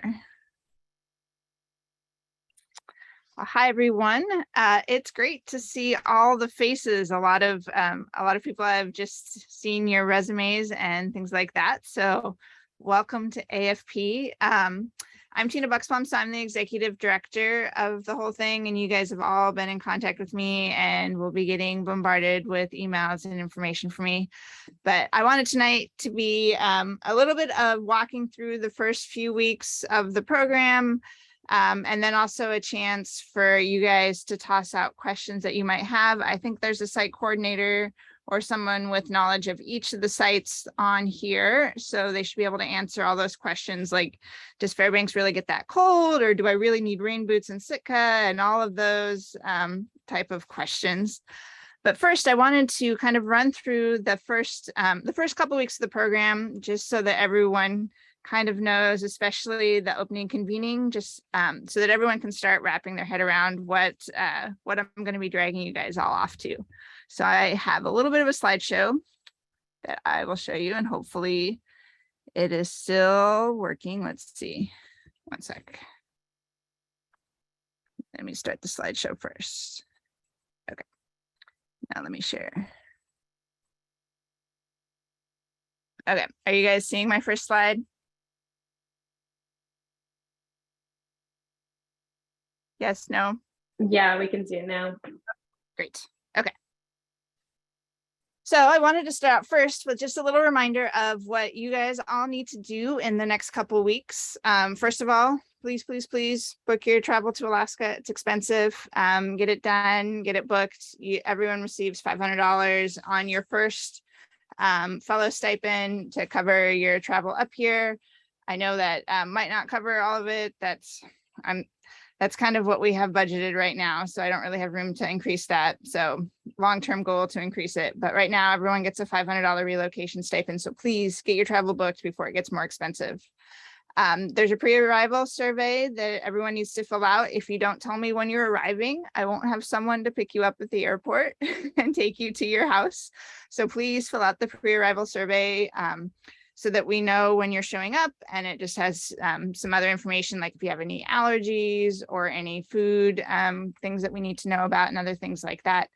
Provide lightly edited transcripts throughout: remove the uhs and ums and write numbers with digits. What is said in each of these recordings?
Well, hi everyone. It's great to see all the faces. A lot of people I've just seen your resumes and things like that. So welcome to AFP. I'm Tina Buxbaum, so I'm the executive director of the whole thing, and you guys have all been in contact with me and will be getting bombarded with emails and information from me. But I wanted tonight to be a little bit of walking through the first few weeks of the program, and then also a chance for you guys to toss out questions that you might have. I think there's a site coordinator or someone with knowledge of each of the sites on here, so they should be able to answer all those questions like, does Fairbanks really get that cold, or do I really need rain boots in Sitka, and all of those type of questions. But first, I wanted to kind of run through the first couple of weeks of the program, just so that everyone kind of knows, especially the opening convening, just so that everyone can start wrapping their head around what I'm going to be dragging you guys all off to. So I have a little bit of a slideshow that I will show you, and hopefully it is still working. Let's see. One sec. Let me start the slideshow first. Okay. Now let me share. Okay. Are you guys seeing my first slide? Yes, no? Yeah, we can see it now. Great. Okay. So I wanted to start out first with just a little reminder of what you guys all need to do in the next couple of weeks. First of all, please, please, please book your travel to Alaska. It's expensive. Get it done, get it booked. Everyone receives $500 on your first fellow stipend to cover your travel up here. I know that might not cover all of it. That's kind of what we have budgeted right now. So I don't really have room to increase that. So long-term goal to increase it. But right now everyone gets a $500 relocation stipend. So please get your travel booked before it gets more expensive. There's a pre-arrival survey that everyone needs to fill out. If you don't tell me when you're arriving, I won't have someone to pick you up at the airport and take you to your house. So please fill out the pre-arrival survey so that we know when you're showing up, and it just has some other information, like if you have any allergies or any food things that we need to know about and other things like that.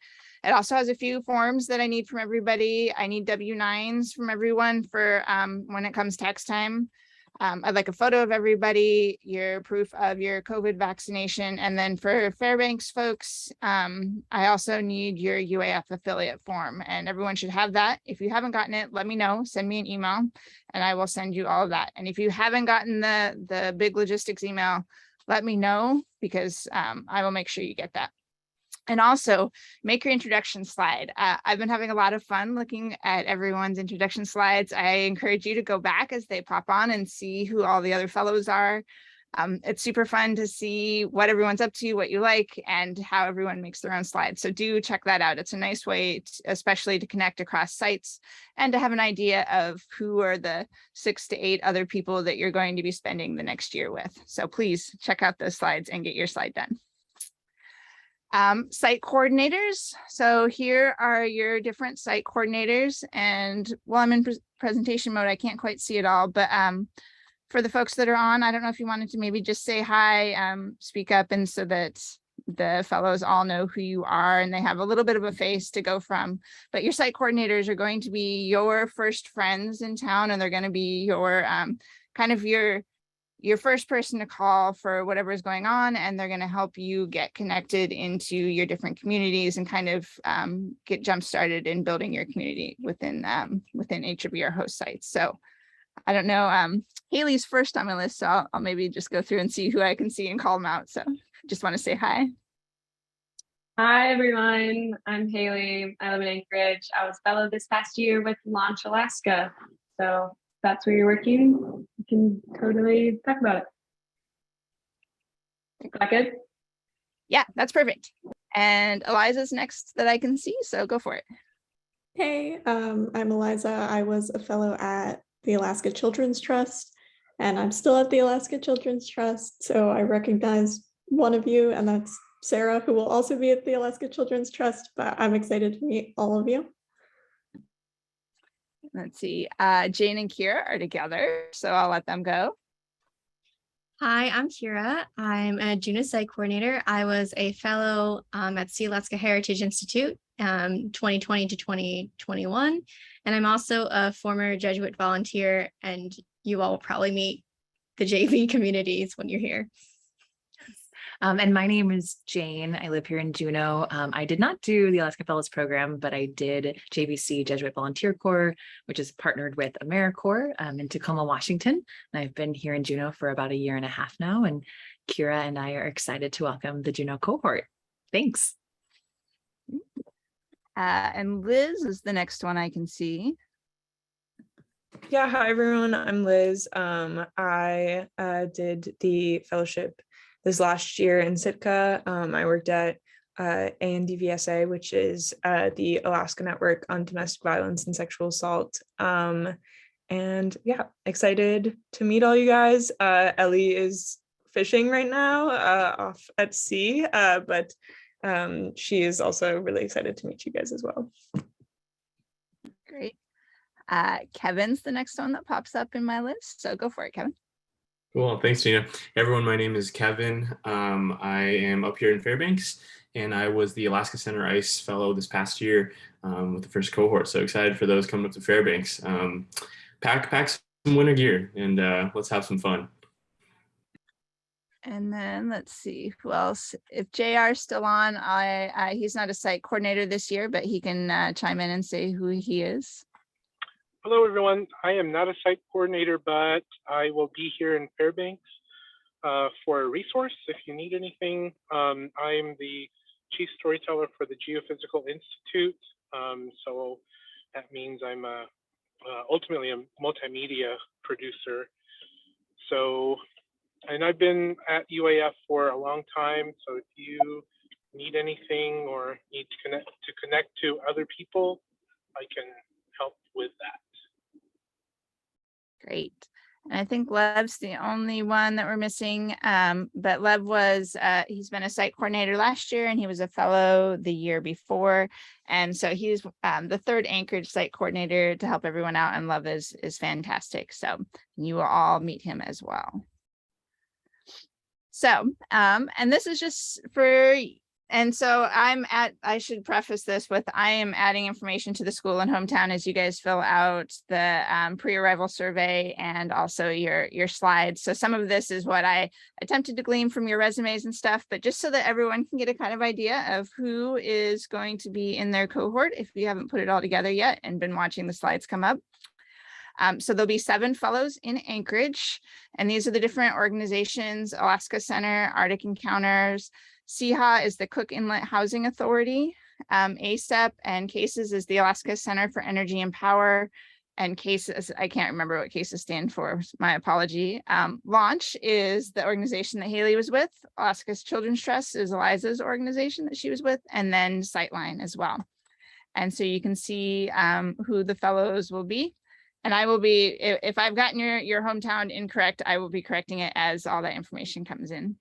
It also has a few forms that I need from everybody. I need W-9s from everyone for when it comes tax time. I'd like a photo of everybody, your proof of your COVID vaccination, and then for Fairbanks folks, I also need your UAF affiliate form, and everyone should have that. If you haven't gotten it, let me know, send me an email, and I will send you all of that. And if you haven't gotten the big logistics email, let me know, because I will make sure you get that. And also make your introduction slide. I've been having a lot of fun looking at everyone's introduction slides. I encourage you to go back as they pop on and see who all the other fellows are. It's super fun to see what everyone's up to, what you like, and how everyone makes their own slides. So do check that out. It's a nice way, especially to connect across sites and to have an idea of who are the 6 to 8 other people that you're going to be spending the next year with. So please check out those slides and get your slide done. Site coordinators. So here are your different site coordinators, and while I'm in presentation mode, I can't quite see it all, but for the folks that are on, I don't know if you wanted to maybe just say hi, speak up, and so that the fellows all know who you are and they have a little bit of a face to go from. But your site coordinators are going to be your first friends in town, and they're going to be your kind of your first person to call for whatever is going on, and they're going to help you get connected into your different communities and kind of get jump started in building your community within each of your host sites. So I don't know, Haley's first on my list, so I'll maybe just go through and see who I can see and call them out. So just want to say hi. Hi everyone, I'm Haley. I live in Anchorage. I was fellow this past year with Launch Alaska. So that's where you're working, you can totally talk about it. Is that good? Yeah, that's perfect. And Eliza's next that I can see, so go for it. Hey, I'm Eliza. I was a fellow at the Alaska Children's Trust, and I'm still at the Alaska Children's Trust, so I recognize one of you, and that's Sarah, who will also be at the Alaska Children's Trust, but I'm excited to meet all of you. Let's see, Jane and Kira are together, so I'll let them go. Hi, I'm Kira. I'm a Juno Site Coordinator. I was a fellow at Sea Alaska Heritage Institute 2020 to 2021. And I'm also a former Jesuit volunteer, and you all will probably meet the JV communities when you're here. And my name is Jane. I live here in Juneau. I did not do the Alaska Fellows Program, but I did JVC Jesuit Volunteer Corps, which is partnered with AmeriCorps in Tacoma, Washington. And I've been here in Juneau for about 1.5 years now. And Kira and I are excited to welcome the Juneau cohort. Thanks. And Liz is the next one I can see. Yeah, hi everyone. I'm Liz. I did the fellowship this last year in Sitka. I worked at ANDVSA, which is the Alaska Network on Domestic Violence and Sexual Assault. And yeah, excited to meet all you guys. Ellie is fishing right now off at sea, but she is also really excited to meet you guys as well. Great. Kevin's the next one that pops up in my list. So go for it, Kevin. Cool. Thanks, Gina. Everyone, my name is Kevin. I am up here in Fairbanks, and I was the Alaska Center ICE Fellow this past year with the first cohort. So excited for those coming up to Fairbanks. Pack some winter gear, and let's have some fun. And then let's see who else. If JR is still on, he's not a site coordinator this year, but he can chime in and say who he is. Hello, everyone. I am not a site coordinator, but I will be here in Fairbanks for a resource if you need anything. I'm the chief storyteller for the Geophysical Institute. So that means I'm ultimately a multimedia producer. So, and I've been at UAF for a long time. So if you need anything or need to connect to other people, I can help with that. Great. And I think Lev's the only one that we're missing. But Lev was, he's been a site coordinator last year, and he was a fellow the year before. And so he's the third Anchorage site coordinator to help everyone out. And Lev is fantastic. So you will all meet him as well. So, and this is just for, and so I should preface this with, I am adding information to the school and hometown as you guys fill out the pre-arrival survey and also your slides. So some of this is what I attempted to glean from your resumes and stuff, but just so that everyone can get a kind of idea of who is going to be in their cohort, if you haven't put it all together yet and been watching the slides come up. So there'll be 7 fellows in Anchorage, and these are the different organizations: Alaska Center, Arctic Encounters, CHA is the Cook Inlet Housing Authority, ASEP and CASES is the Alaska Center for Energy and Power, and CASES, I can't remember what CASES stand for, my apology. Launch is the organization that Haley was with. Alaska's Children's Trust is Eliza's organization that she was with, and then Sightline as well. And so you can see who the fellows will be. And I will be, if I've gotten your hometown incorrect, I will be correcting it as all that information comes in.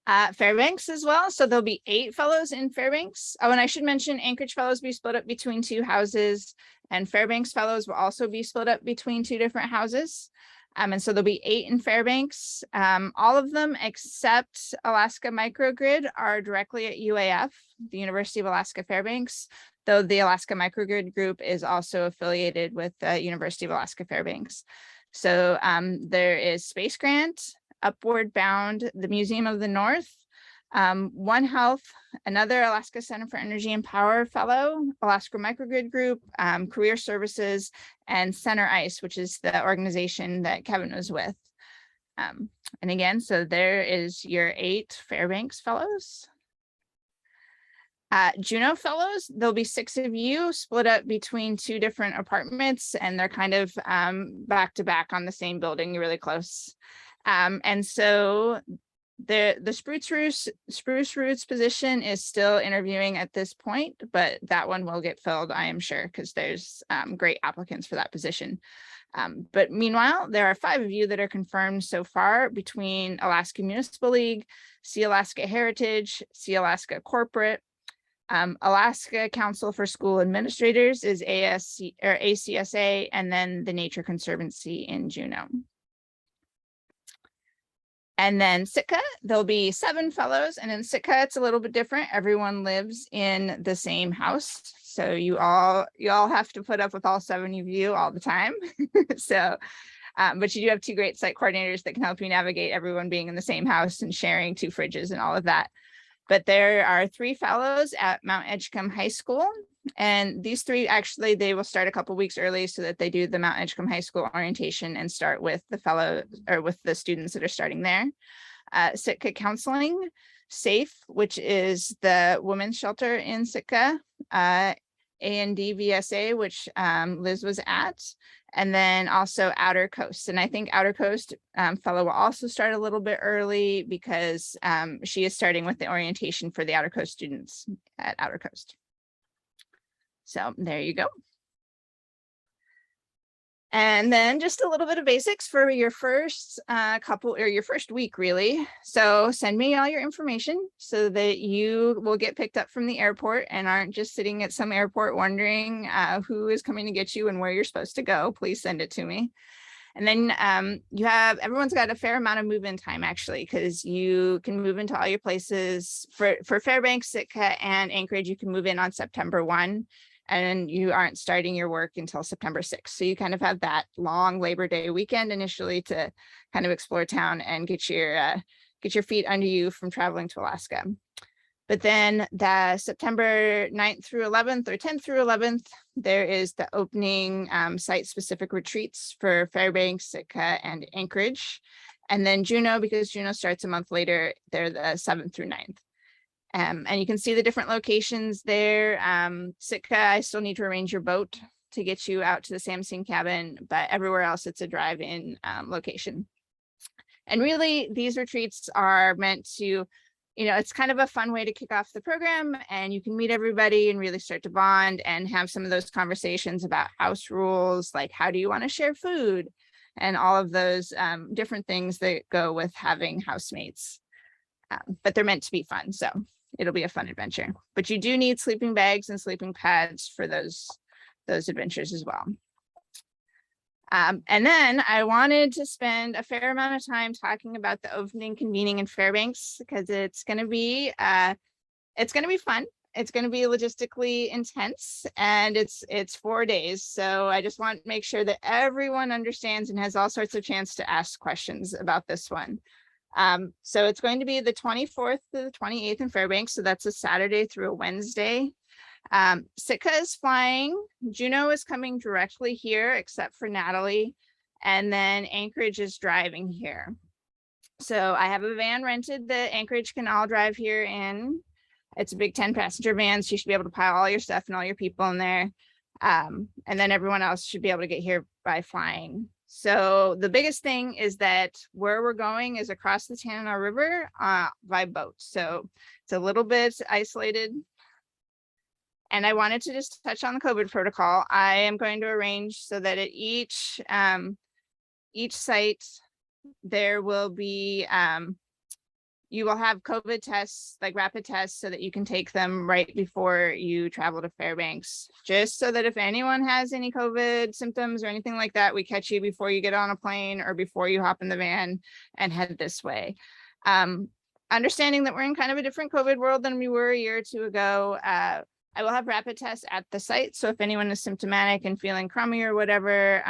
Fairbanks as well. So there'll be 8 fellows in Fairbanks. Oh, and I should mention Anchorage fellows will be split up between 2 houses, and Fairbanks fellows will also be split up between 2 different houses. And so there'll be 8 in Fairbanks. All of them except Alaska Microgrid are directly at UAF, the University of Alaska Fairbanks, though the Alaska Microgrid group is also affiliated with the University of Alaska Fairbanks. So there is Space Grant, Upward Bound, the Museum of the North, One Health, another Alaska Center for Energy and Power fellow, Alaska Microgrid Group, Career Services, and Center ICE, which is the organization that Kevin was with. And again, so there is your 8 Fairbanks fellows. Juneau fellows, there'll be 6 of you split up between 2 different apartments, and they're kind of back to back on the same building, really close. And so the Spruce Roots position is still interviewing at this point, but that one will get filled, I am sure, because there's great applicants for that position. But meanwhile, there are 5 of you that are confirmed so far between Alaska Municipal League, Sea Alaska Heritage, Sea Alaska Corporate, Alaska Council for School Administrators is ACSA, and then the Nature Conservancy in Juneau. And then Sitka, there'll be 7 fellows, and in Sitka, it's a little bit different. Everyone lives in the same house. So you all have to put up with all 7 of you all the time. So, but you do have 2 great site coordinators that can help you navigate everyone being in the same house and sharing 2 fridges and all of that. But there are 3 fellows at Mount Edgecombe High School. And these 3, actually, they will start a couple weeks early so that they do the Mount Edgecombe High School orientation and start with the fellow or with the students that are starting there. Sitka Counseling, SAFE, which is the women's shelter in Sitka, AND VSA, which Liz was at, and then also Outer Coast. And I think Outer Coast fellow will also start a little bit early because she is starting with the orientation for the Outer Coast students at Outer Coast. So there you go. And then just a little bit of basics for your first your first week, really. So send me all your information so that you will get picked up from the airport and aren't just sitting at some airport wondering who is coming to get you and where you're supposed to go. Please send it to me. And then everyone's got a fair amount of move-in time, actually, because you can move into all your places. For Fairbanks, Sitka, and Anchorage, you can move in on September 1. And you aren't starting your work until September 6th. So you kind of have that long Labor Day weekend initially to kind of explore town and get your feet under you from traveling to Alaska. But then the September 9th through 11th or 10th through 11th, there is the opening site-specific retreats for Fairbanks, Sitka, and Anchorage. And then Juneau, because Juneau starts a month later, they're the 7th through 9th. And you can see the different locations there. Sitka, I still need to arrange your boat to get you out to the Samsung cabin, but everywhere else it's a drive-in location. And really, these retreats are meant to, it's kind of a fun way to kick off the program, and you can meet everybody and really start to bond and have some of those conversations about house rules, like how do you want to share food, and all of those different things that go with having housemates. But they're meant to be fun, so it'll be a fun adventure. But you do need sleeping bags and sleeping pads for those adventures as well. And then I wanted to spend a fair amount of time talking about the opening convening in Fairbanks, because it's going to be fun. It's going to be logistically intense, and it's 4 days. So I just want to make sure that everyone understands and has all sorts of chance to ask questions about this one. So it's going to be the 24th to the 28th in Fairbanks. So that's a Saturday through a Wednesday. Sitka is flying. Juneau is coming directly here, except for Natalie. And then Anchorage is driving here. So I have a van rented that Anchorage can all drive here in. It's a big 10-passenger van, so you should be able to pile all your stuff and all your people in there. And then everyone else should be able to get here by flying. So the biggest thing is that where we're going is across the Tanana River by boat. So it's a little bit isolated. And I wanted to just touch on the COVID protocol. I am going to arrange so that at each site, there will be, you will have COVID tests, like rapid tests, so that you can take them right before you travel to Fairbanks, just so that if anyone has any COVID symptoms or anything like that, we catch you before you get on a plane or before you hop in the van and head this way. Understanding that we're in kind of a different COVID world than we were a year or 2 ago, I will have rapid tests at the site. So if anyone is symptomatic and feeling crummy or whatever,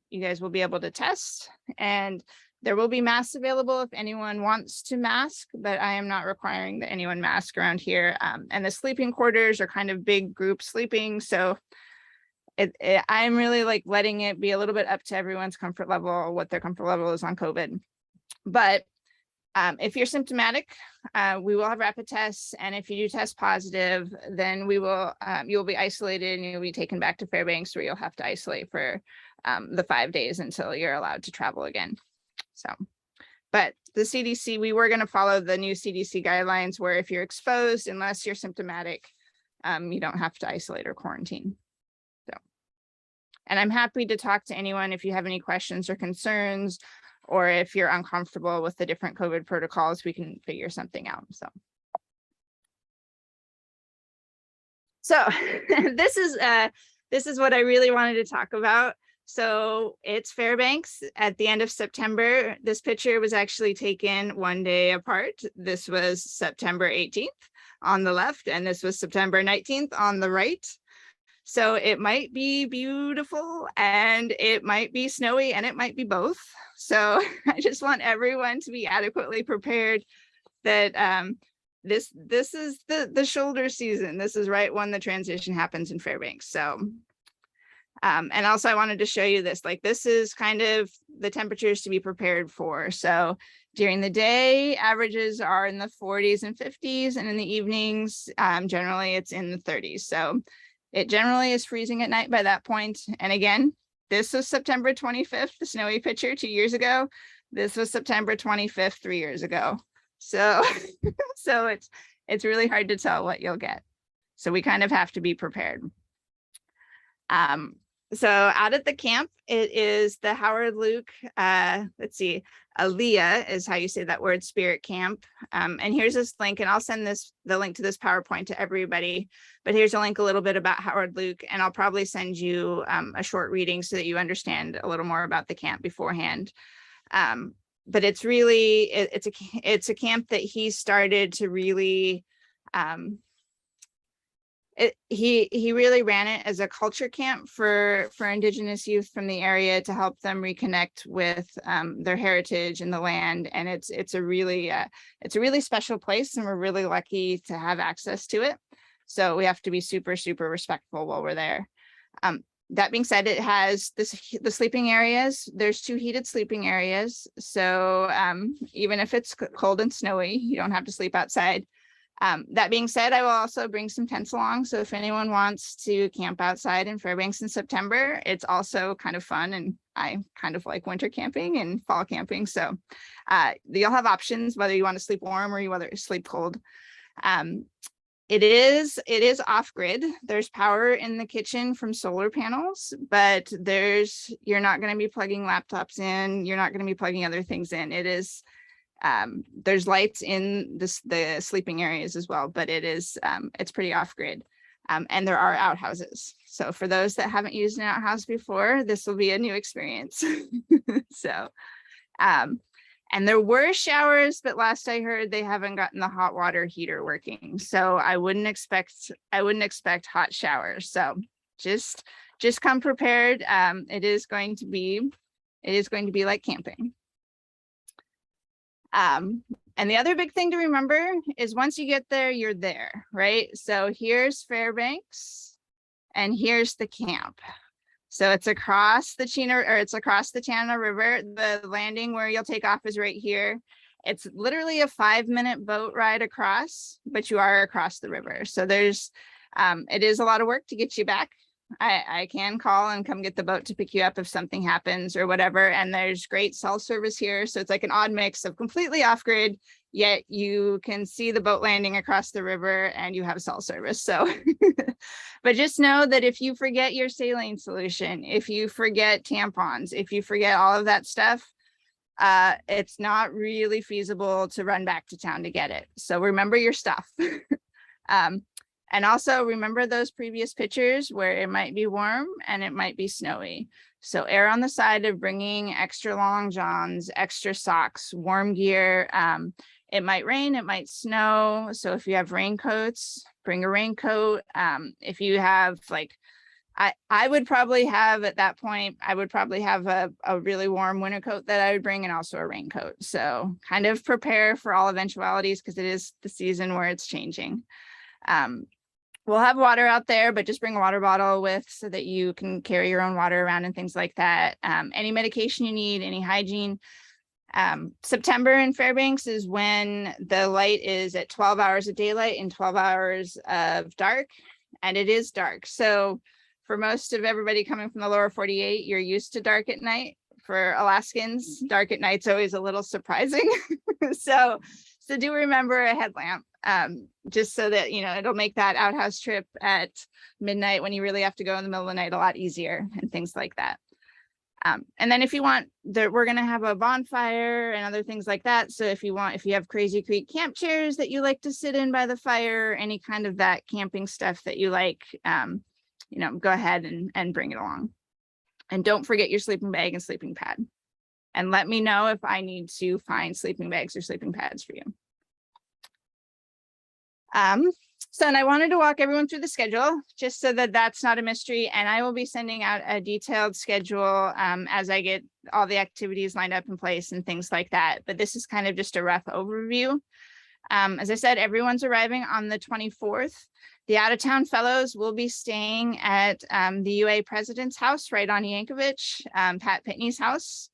you guys will be able to test. And there will be masks available if anyone wants to mask, but I am not requiring that anyone mask around here. And the sleeping quarters are kind of big group sleeping. So I'm really like letting it be a little bit up to everyone's comfort level, what their comfort level is on COVID. But if you're symptomatic, we will have rapid tests. And if you do test positive, then we will, you'll be isolated and you'll be taken back to Fairbanks, where you'll have to isolate for the 5 days until you're allowed to travel again. So, but the CDC, we were going to follow the new CDC guidelines where if you're exposed, unless you're symptomatic, you don't have to isolate or quarantine. So, and I'm happy to talk to anyone if you have any questions or concerns, or if you're uncomfortable with the different COVID protocols, we can figure something out. So this is what I really wanted to talk about. So it's Fairbanks at the end of September. This picture was actually taken one day apart. This was September 18th on the left, and this was September 19th on the right. So it might be beautiful and it might be snowy and it might be both. So I just want everyone to be adequately prepared that this is the shoulder season. This is right when the transition happens in Fairbanks. So and also I wanted to show you this, like this is kind of the temperatures to be prepared for. So during the day, averages are in the 40s and 50s, and in the evenings, generally it's in the 30s. So it generally is freezing at night by that point. And again, this was September 25th, the snowy picture 2 years ago. This was September 25th, 3 years ago. So, so it's really hard to tell what you'll get. So we kind of have to be prepared. So out at the camp, it is the Howard Luke, let's see, Aaliyah is how you say that word, Spirit Camp. And here's this link, and I'll send the link to this PowerPoint to everybody, but here's a link a little bit about Howard Luke, and I'll probably send you a short reading so that you understand a little more about the camp beforehand. But it's really, it's a camp that he started to really, he really ran it as a culture camp for Indigenous youth from the area to help them reconnect with their heritage and the land. And it's a really special place, and we're really lucky to have access to it. So we have to be super, super respectful while we're there. That being said, it has the sleeping areas. There's 2 heated sleeping areas. So even if it's cold and snowy, you don't have to sleep outside. That being said, I will also bring some tents along. So if anyone wants to camp outside in Fairbanks in September, it's also kind of fun. And I kind of like winter camping and fall camping. So you'll have options, whether you want to sleep warm or you want to sleep cold. It is off grid. There's power in the kitchen from solar panels, but you're not going to be plugging laptops in. You're not going to be plugging other things in. It is, there's lights in the sleeping areas as well, but it's pretty off grid. And there are outhouses. So for those that haven't used an outhouse before, this will be a new experience. So, and there were showers, but last I heard they haven't gotten the hot water heater working. So I wouldn't expect hot showers. So just come prepared. It is going to be like camping. And the other big thing to remember is once you get there, you're there, right? So here's Fairbanks and here's the camp. So it's across the Tanana River. The landing where you'll take off is right here. It's literally a 5-minute boat ride across, but you are across the river. So it is a lot of work to get you back. I can call and come get the boat to pick you up if something happens or whatever. And there's great cell service here. So it's like an odd mix of completely off grid, yet you can see the boat landing across the river and you have cell service. So, but just know that if you forget your saline solution, if you forget tampons, if you forget all of that stuff, it's not really feasible to run back to town to get it. So remember your stuff. And also remember those previous pictures where it might be warm and it might be snowy. So err on the side of bringing extra long johns, extra socks, warm gear. It might rain, it might snow. So if you have raincoats, bring a raincoat. If you have I would probably have at that point, I would probably have a really warm winter coat that I would bring and also a raincoat. So kind of prepare for all eventualities because it is the season where it's changing. We'll have water out there, but just bring a water bottle with so that you can carry your own water around and things like that. Any medication you need, any hygiene. September in Fairbanks is when the light is at 12 hours of daylight and 12 hours of dark, and it is dark. So for most of everybody coming from the lower 48, you're used to dark at night. For Alaskans, dark at night's always a little surprising. So do remember a headlamp. Just so that, it'll make that outhouse trip at midnight when you really have to go in the middle of the night a lot easier and things like that. And then if you want, we're going to have a bonfire and other things like that. So if you have Crazy Creek camp chairs that you like to sit in by the fire, any kind of that camping stuff that you like, go ahead and bring it along. And don't forget your sleeping bag and sleeping pad. And let me know if I need to find sleeping bags or sleeping pads for you. So, and I wanted to walk everyone through the schedule just so that that's not a mystery. And I will be sending out a detailed schedule as I get all the activities lined up in place and things like that. But this is kind of just a rough overview. As I said, everyone's arriving on the 24th. The out-of-town fellows will be staying at the UA president's house right on Yankovich, Pat Pitney's house.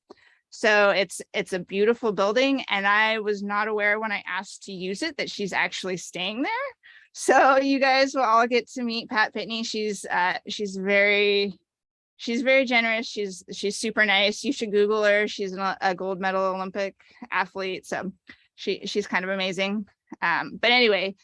So it's a beautiful building, and I was not aware when I asked to use it that she's actually staying there. So you guys will all get to meet Pat Pitney. She's very generous. She's super nice. You should Google her. She's a gold medal Olympic athlete. So she's kind of amazing. But anyway,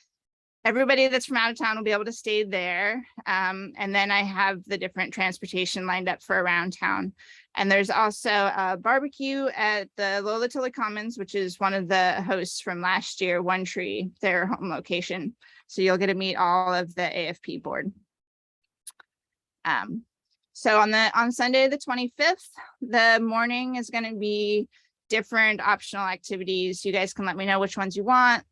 everybody that's from out of town will be able to stay there. And then I have the different transportation lined up for around town. And there's also a barbecue at the Lola Tilly Commons, which is one of the hosts from last year, One Tree, their home location. So you'll get to meet all of the AFP board. So on Sunday, the 25th, the morning is going to be different optional activities. You guys can let me know which ones you want,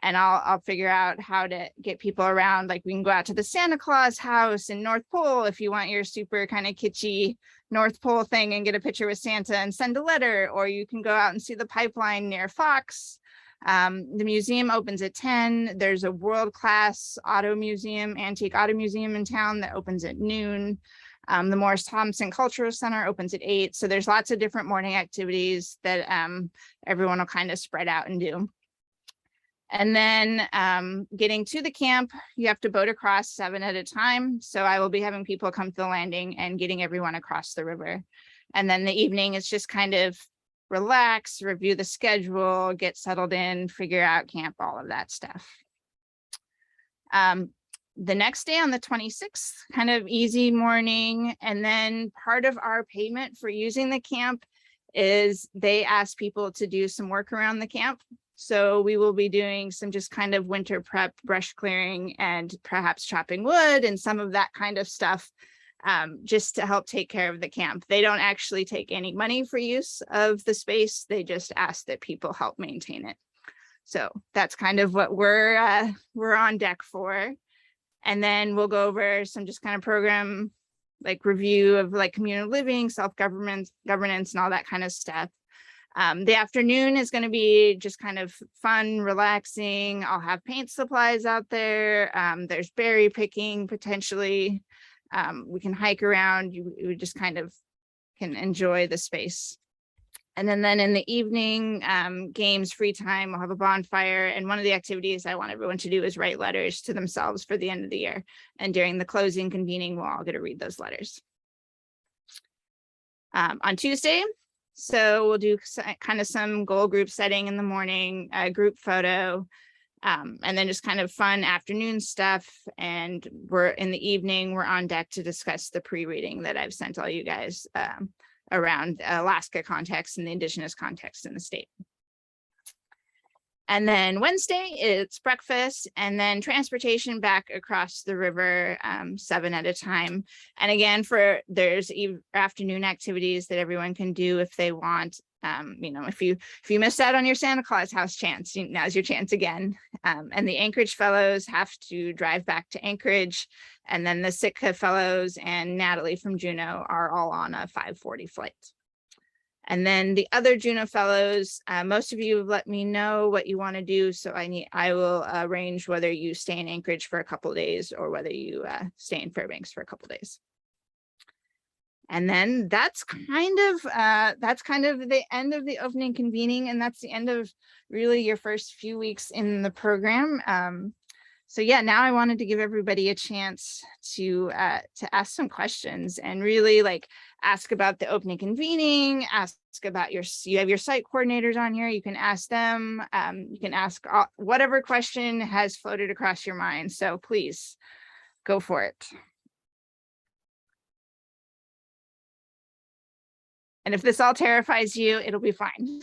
and I'll figure out how to get people around. Like we can go out to the Santa Claus house in North Pole if you want your super kind of kitschy North Pole thing and get a picture with Santa and send a letter, or you can go out and see the pipeline near Fox. The museum opens at 10. There's a world-class auto museum, antique auto museum in town that opens at noon. The Morris Thompson Cultural Center opens at 8. So there's lots of different morning activities that everyone will kind of spread out and do. And then getting to the camp, you have to boat across 7 at a time. So I will be having people come to the landing and getting everyone across the river. And then the evening is just kind of relax, review the schedule, get settled in, figure out camp, all of that stuff. The next day on the 26th, kind of easy morning. And then part of our payment for using the camp is they ask people to do some work around the camp. So we will be doing some just kind of winter prep, brush clearing, and perhaps chopping wood and some of that kind of stuff, just to help take care of the camp. They don't actually take any money for use of the space. They just ask that people help maintain it. So that's kind of what we're on deck for. And then we'll go over some just kind of program like review of like communal living, self-government, governance, and all that kind of stuff. The afternoon is going to be just kind of fun, relaxing. I'll have paint supplies out there. There's berry picking potentially. We can hike around. You just kind of can enjoy the space. And then in the evening, games, free time, we'll have a bonfire. And one of the activities I want everyone to do is write letters to themselves for the end of the year. And during the closing convening, we'll all get to read those letters. On Tuesday, so we'll do kind of some goal group setting in the morning, a group photo, and then just kind of fun afternoon stuff. And we're in the evening, we're on deck to discuss the pre-reading that I've sent all you guys around Alaska context and the indigenous context in the state. And then Wednesday, it's breakfast and then transportation back across the river, 7 at a time. And again, there's afternoon activities that everyone can do if they want. You know, if you missed out on your Santa Claus house chance, now's your chance again. And the Anchorage fellows have to drive back to Anchorage. And then the Sitka fellows and Natalie from Juneau are all on a 5:40 flight. And then the other Juneau fellows, most of you have let me know what you want to do. So I will arrange whether you stay in Anchorage for a couple of days or whether you stay in Fairbanks for a couple of days. And then that's kind of the end of the opening convening, and that's the end of really your first few weeks in the program. So yeah, now I wanted to give everybody a chance to ask some questions and really like ask about the opening convening, ask about you have your site coordinators on here. You can ask them, you can ask whatever question has floated across your mind. So please go for it. And if this all terrifies you, it'll be fine.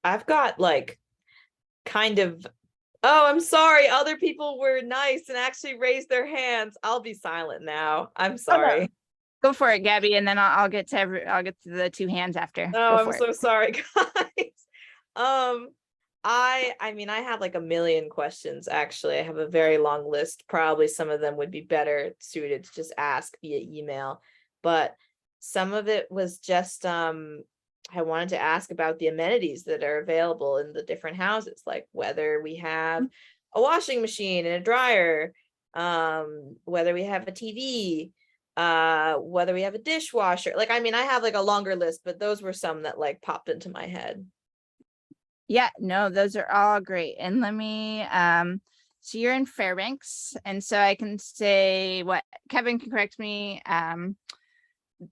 I've got like kind of Oh, I'm sorry. Other people were nice and actually raised their hands. I'll be silent now. I'm sorry. Go for it, Gabby, and then I'll get to I'll get to the two hands after. Oh, Go I'm for it. so sorry, guys. I mean, I have like a million questions, actually. I have a very long list. Probably some of them would be better suited to just ask via email, but some of it was just I wanted to ask about the amenities that are available in the different houses, like whether we have a washing machine and a dryer, whether we have a TV, whether we have a dishwasher. Like, I mean, I have like a longer list, but those were some that like popped into my head. Yeah, no, those are all great. And let me so you're in Fairbanks, and so I can say what Kevin can correct me.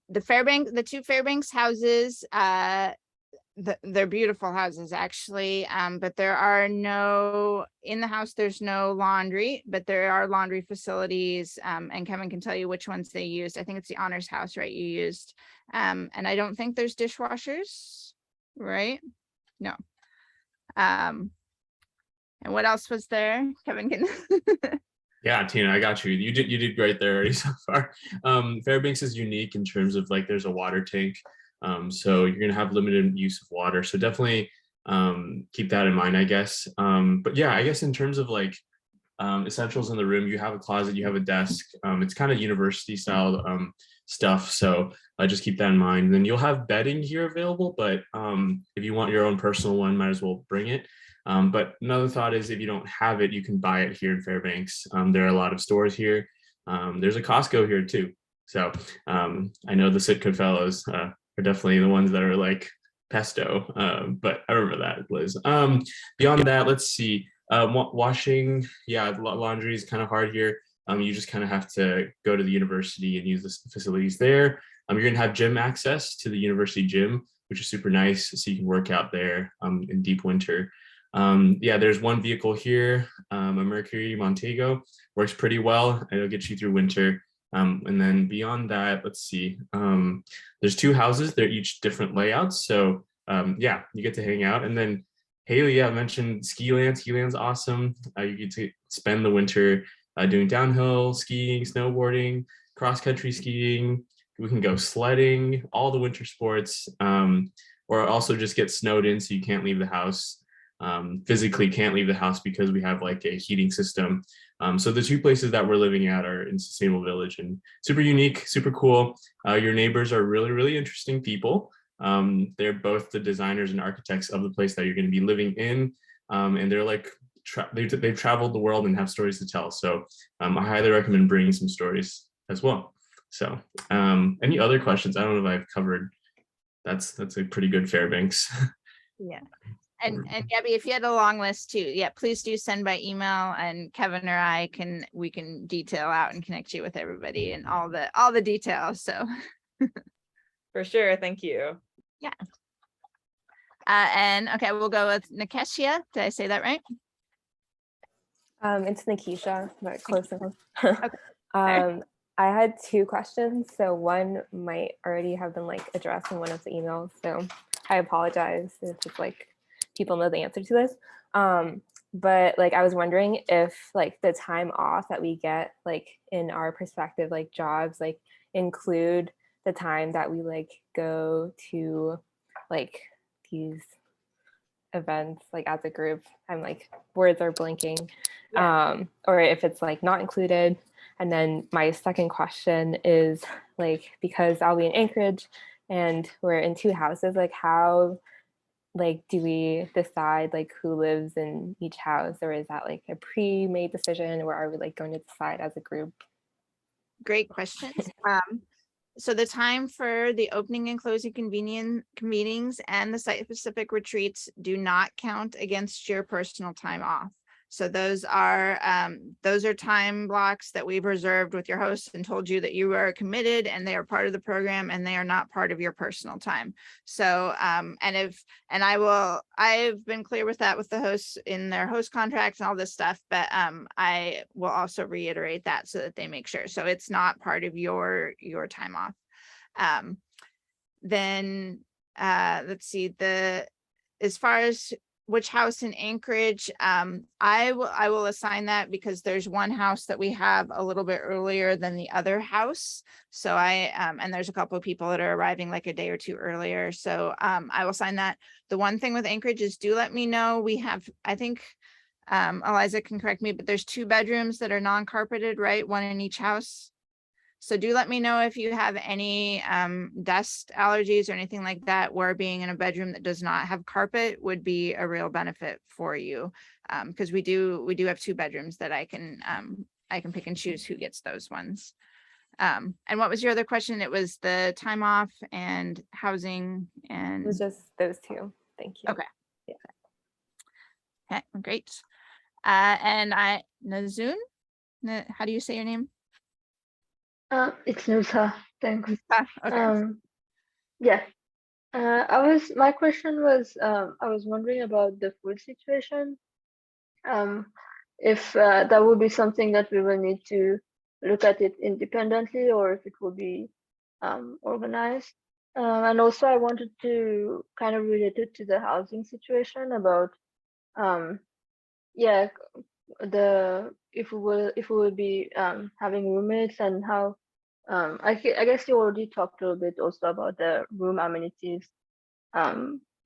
The two Fairbanks houses, they're beautiful houses actually, but there are no, in the house there's no laundry, but there are laundry facilities, and Kevin can tell you which ones they used. I think it's the Honors house, right? You used, and I don't think there's dishwashers, right? No. And what else was there? Kevin can Yeah, Tina, I got you. You did great there already so far. Fairbanks is unique in terms of like there's a water tank. So you're gonna have limited use of water. So definitely keep that in mind, I guess. But yeah, I guess in terms of like essentials in the room, you have a closet, you have a desk. It's kind of university style stuff. So just keep that in mind. And then you'll have bedding here available, but if you want your own personal one, might as well bring it. But another thought is if you don't have it, you can buy it here in Fairbanks. There are a lot of stores here. There's a Costco here too. So I know the Sitka fellows are definitely the ones that are like pesto, but I remember that, Liz. Beyond that, let's see. Washing, yeah, laundry is kind of hard here. You just kind of have to go to the university and use the facilities there. You're gonna have gym access to the university gym, which is super nice, so you can work out there in deep winter. Yeah, there's one vehicle here, a Mercury Montego, works pretty well. It'll get you through winter. And then beyond that, let's see. There's two houses. They're each different layouts. So yeah, you get to hang out. And then Haley, yeah, mentioned ski land. Ski land's awesome. You get to spend the winter doing downhill skiing, snowboarding, cross country skiing. We can go sledding, all the winter sports, or also just get snowed in so you can't leave the house. Physically can't leave the house because we have like a heating system. So the two places that we're living at are in Sustainable Village, and super unique, super cool. Your neighbors are really, really interesting people. They're both the designers and architects of the place that you're going to be living in. And they're like, they've traveled the world and have stories to tell. So I highly recommend bringing some stories as well. So any other questions? I don't know if I've covered. That's a pretty good Fairbanks. yeah. And Gabby, if you had a long list too, yeah, please do send by email, and Kevin or we can detail out and connect you with everybody and all the details. So For sure, thank you. Yeah. And okay, we'll go with Nikeshia. Did I say that right? It's Nikisha, but close enough. Okay. I had two questions. So one might already have been like addressed in one of the emails. So I apologize if it's like people know the answer to this. But like I was wondering if like the time off that we get like in our perspective, like jobs, like include the time that we like go to like these events like as a group. I'm like words are blinking. Yeah. Or if it's like not included. And then my second question is like, because I'll be in Anchorage and we're in two houses, like how like do we decide like who lives in each house, or is that like a pre-made decision, or are we like going to decide as a group? Great questions. So the time for the opening and closing convenings and the site-specific retreats do not count against your personal time off. So those are time blocks that we've reserved with your hosts and told you that you are committed and they are part of the program and they are not part of your personal time. So I've been clear with that with the hosts in their host contracts and all this stuff, but I will also reiterate that so that they make sure. So it's not part of your time off. Then let's see, as far as which house in Anchorage, I will assign that because there's one house that we have a little bit earlier than the other house. So and there's a couple of people that are arriving like a day or two earlier. So I will sign that. The one thing with Anchorage is do let me know. We have, I think, Eliza can correct me, but there's 2 bedrooms that are non-carpeted, right? One in each house. So do let me know if you have any dust allergies or anything like that, where being in a bedroom that does not have carpet would be a real benefit for you. Because we do have 2 bedrooms that I can pick and choose who gets those ones. And what was your other question? It was the time off and housing It was and just those 2. Thank you. okay. Okay, great. And Nazun, how do you say your name? It's Nusa. Thanks. Okay. Yeah. My question was, I was wondering about the food situation. If that would be something that we will need to look at it independently, or if it will be organized. And also I wanted to kind of relate it to the housing situation about, yeah, if we will be having roommates and how I guess you already talked a little bit also about the room amenities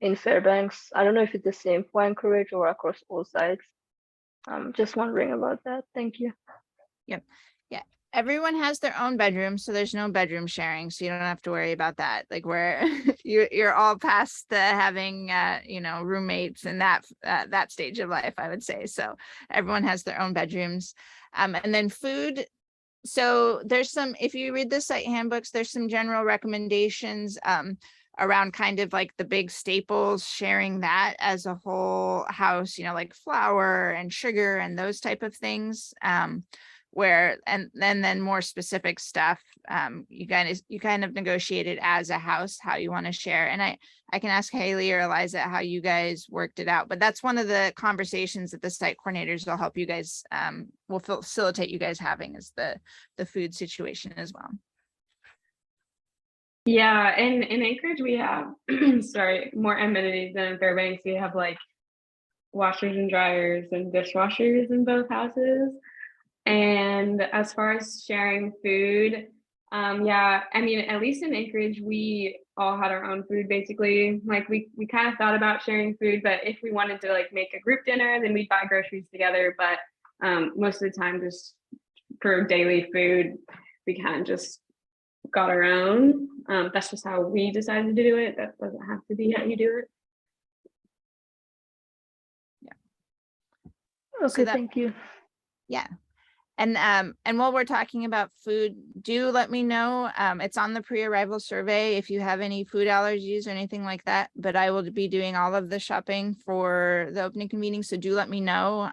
in Fairbanks. I don't know if it's the same for Anchorage or across all sites. Just wondering about that. Thank you. Yep. Yeah. Everyone has their own bedroom, so there's no bedroom sharing, so you don't have to worry about that. Like where you're all past the having roommates and that stage of life, I would say. So everyone has their own bedrooms. And then food. So there's some, if you read the site handbooks, there's some general recommendations around kind of like the big staples, sharing that as a whole house, like flour and sugar and those type of things. And then more specific stuff, you kind of negotiated as a house how you want to share. And I can ask Haley or Eliza how you guys worked it out, but that's one of the conversations that the site coordinators will help you guys, will facilitate you guys having, is the food situation as well. Yeah, in Anchorage we have sorry, more amenities than in Fairbanks. We have like washers and dryers and dishwashers in both houses. And as far as sharing food, yeah, I mean, at least in Anchorage, we all had our own food basically. Like we kind of thought about sharing food, but if we wanted to like make a group dinner, then we'd buy groceries together. But most of the time, just for daily food, we kind of just got our own. That's just how we decided to do it. That doesn't have to be how you do it. Yeah. Okay, thank you. Yeah. And while we're talking about food, do let me know. It's on the pre-arrival survey if you have any food allergies or anything like that, but I will be doing all of the shopping for the opening convening. So do let me know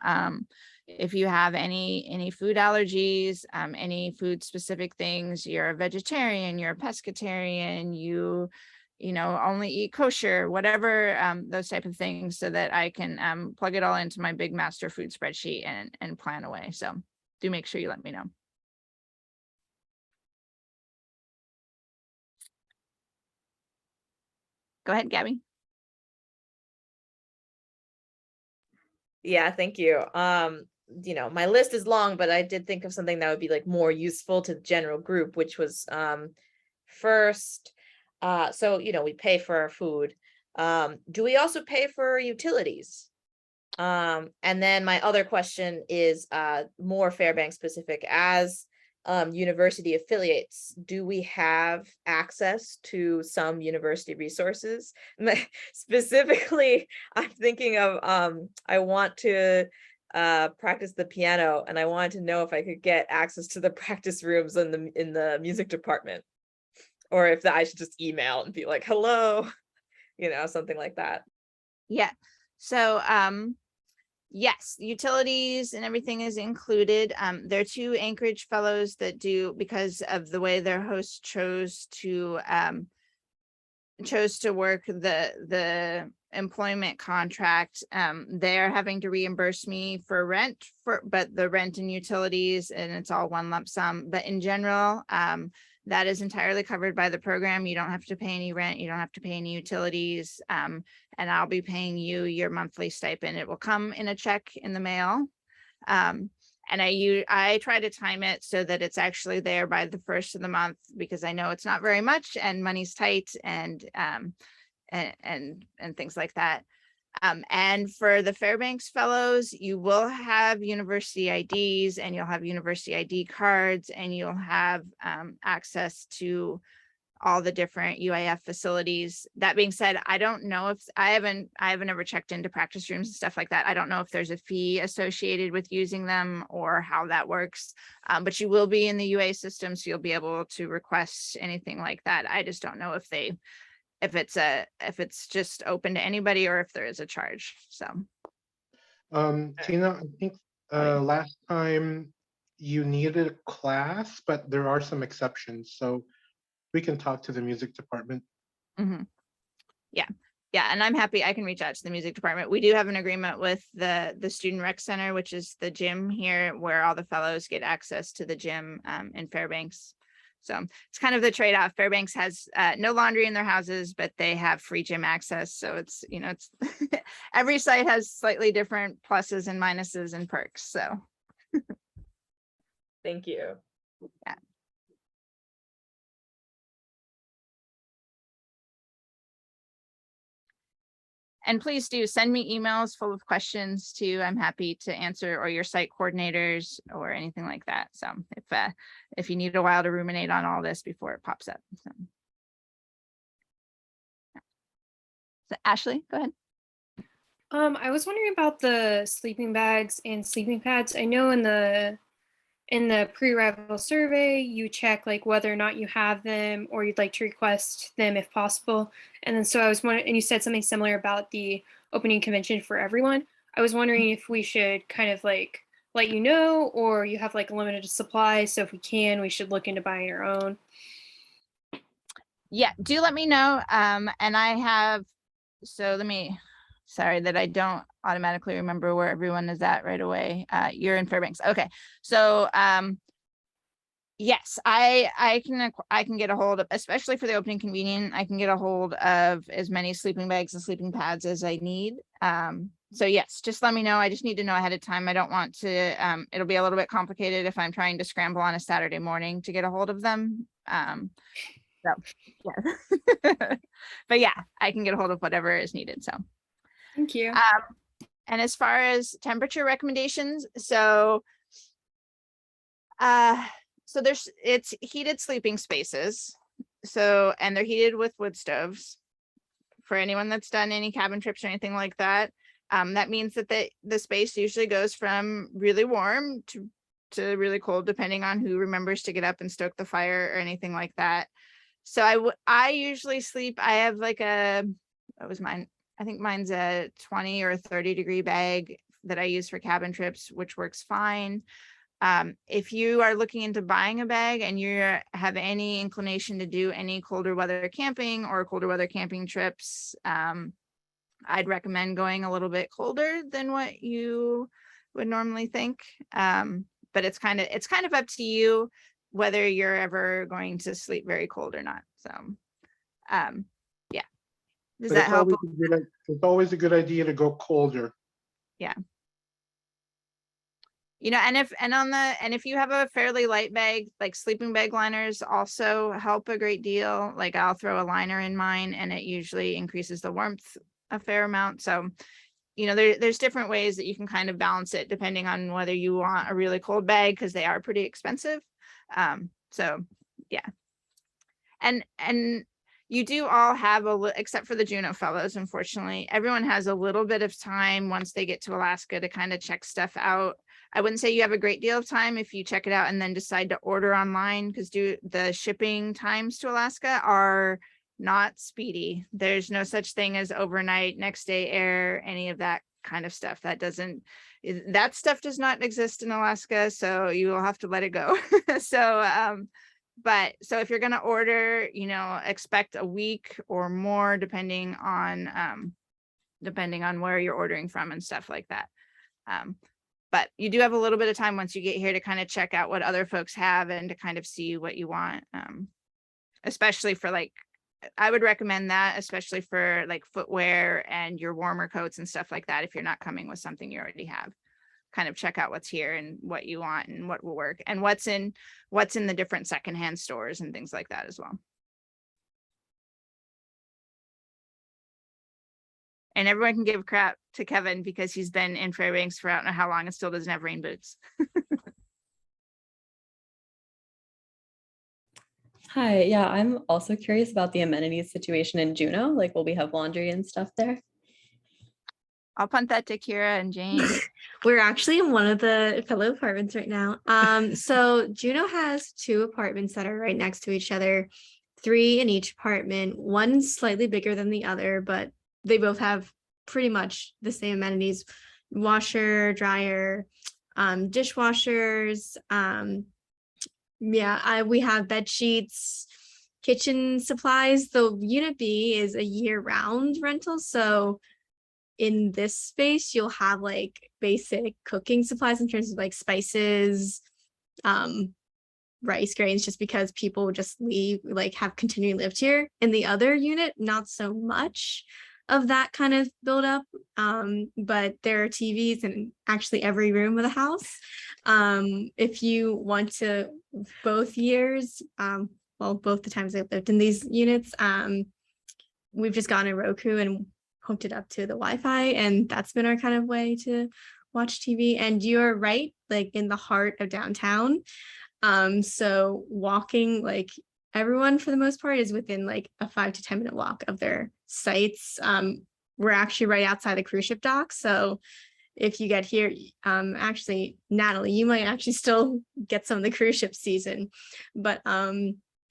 if you have any food allergies, any food specific things. You're a vegetarian, you're a pescatarian, you only eat kosher, whatever, those type of things, so that I can plug it all into my big master food spreadsheet and plan away. So do make sure you let me know. Go ahead, Gabby. Yeah, thank you. My list is long, but I did think of something that would be like more useful to the general group, which was first, so we pay for our food. Do we also pay for utilities? And then my other question is more Fairbanks specific. As university affiliates, do we have access to some university resources? Specifically, I'm thinking of I want to practice the piano, and I wanted to know if I could get access to the practice rooms in the music department, or if I should just email and be like, hello, something like that. Yeah. So yes, utilities and everything is included. There are 2 Anchorage fellows that do, because of the way their host chose to work the employment contract. They're having to reimburse me for rent, but the rent and utilities, and it's all one lump sum. But in general, That is entirely covered by the program. You don't have to pay any rent. You don't have to pay any utilities. And I'll be paying you your monthly stipend. It will come in a check in the mail. And I try to time it so that it's actually there by the first of the month, because I know it's not very much and money's tight and things like that. And for the Fairbanks Fellows, you will have university IDs and you'll have university ID cards, and you'll have access to all the different UIF facilities. That being said, I don't know if I haven't ever checked into practice rooms and stuff like that. I don't know if there's a fee associated with using them or how that works. But you will be in the UA system, so you'll be able to request anything like that. I just don't know if it's just open to anybody or if there is a charge. So Tina, I think last time you needed a class, but there are some exceptions, so we can talk to the music department. yeah, and I'm happy I can reach out to the music department. We do have an agreement with the student rec center, which is the gym here, where all the fellows get access to the gym in Fairbanks. So it's kind of the trade-off. Fairbanks has no laundry in their houses, but they have free gym access. So it's, it's every site has slightly different pluses and minuses and perks. So Thank you. yeah. And please do send me emails full of questions too. I'm happy to answer, or your site coordinators or anything like that. So if you need a while to ruminate on all this before it pops up. So Ashley, go ahead. I was wondering about the sleeping bags and sleeping pads. I know in the pre-arrival survey, you check like whether or not you have them or you'd like to request them if possible. And then so I was wondering, and you said something similar about the opening convention for everyone. I was wondering if we should kind of like let you know, or you have like a limited supply. So if we can, we should look into buying our own. Yeah, do let me know. And I have, so sorry that I don't automatically remember where everyone is at right away. You're in Fairbanks. Okay. So, yes, I can get a hold of, especially for the opening convenient, I can get a hold of as many sleeping bags and sleeping pads as I need. So yes, just let me know. I just need to know ahead of time. I don't want to, it'll be a little bit complicated if I'm trying to scramble on a Saturday morning to get a hold of them. So yeah, but yeah, I can get a hold of whatever is needed. So thank you. And as far as temperature recommendations, so it's heated sleeping spaces. So, and they're heated with wood stoves. For anyone that's done any cabin trips or anything like that, that means that the space usually goes from really warm to really cold, depending on who remembers to get up and stoke the fire or anything like that. So I usually sleep, I have like what was mine? I think mine's a 20 or 30 degree bag that I use for cabin trips, which works fine. If you are looking into buying a bag and you have any inclination to do any colder weather camping or colder weather camping trips, I'd recommend going a little bit colder than what you would normally think. But it's kind of up to you whether you're ever going to sleep very cold or not. So, yeah. Does that help? It's always a good idea to go colder. Yeah. And if you have a fairly light bag, like sleeping bag liners also help a great deal. Like I'll throw a liner in mine and it usually increases the warmth a fair amount. So, there's different ways that you can kind of balance it depending on whether you want a really cold bag, because they are pretty expensive. So yeah. And you do all have except for the Juneau Fellows, unfortunately, everyone has a little bit of time once they get to Alaska to kind of check stuff out. I wouldn't say you have a great deal of time if you check it out and then decide to order online, because the shipping times to Alaska are not speedy. There's no such thing as overnight, next day air, any of that kind of stuff. That stuff does not exist in Alaska, so you will have to let it go. So if you're going to order, expect a week or more, depending on where you're ordering from and stuff like that. But you do have a little bit of time once you get here to kind of check out what other folks have and to kind of see what you want. Especially for like, I would recommend that, especially for like footwear and your warmer coats and stuff like that. If you're not coming with something you already have, kind of check out what's here and what you want and what will work and what's in the different secondhand stores and things like that as well. And everyone can give crap to Kevin because he's been in Fairbanks for I don't know how long and still doesn't have rain boots. Hi, yeah, I'm also curious about the amenities situation in Juneau. Like, will we have laundry and stuff there? I'll punt that to Kira and Jane. We're actually in one of the fellow apartments right now. So Juneau has 2 apartments that are right next to each other, 3 in each apartment. One's slightly bigger than the other, but they both have pretty much the same amenities: washer, dryer, dishwashers. We have bed sheets, kitchen supplies. The unit B is a year-round rental, so in this space you'll have like basic cooking supplies in terms of like spices, rice grains, just because people just have continually lived here. In the other unit, not so much of that kind of build up, but there are TVs in actually every room of the house. If you want to, both years, both the times I've lived in these units, we've just gotten a Roku and hooked it up to the Wi-Fi, and that's been our kind of way to watch TV. And you're right, like in the heart of downtown. So walking, like everyone for the most part is within like a 5 to 10 minute walk of their sites. We're actually right outside the cruise ship dock. So if you get here, actually, Natalie, you might actually still get some of the cruise ship season. But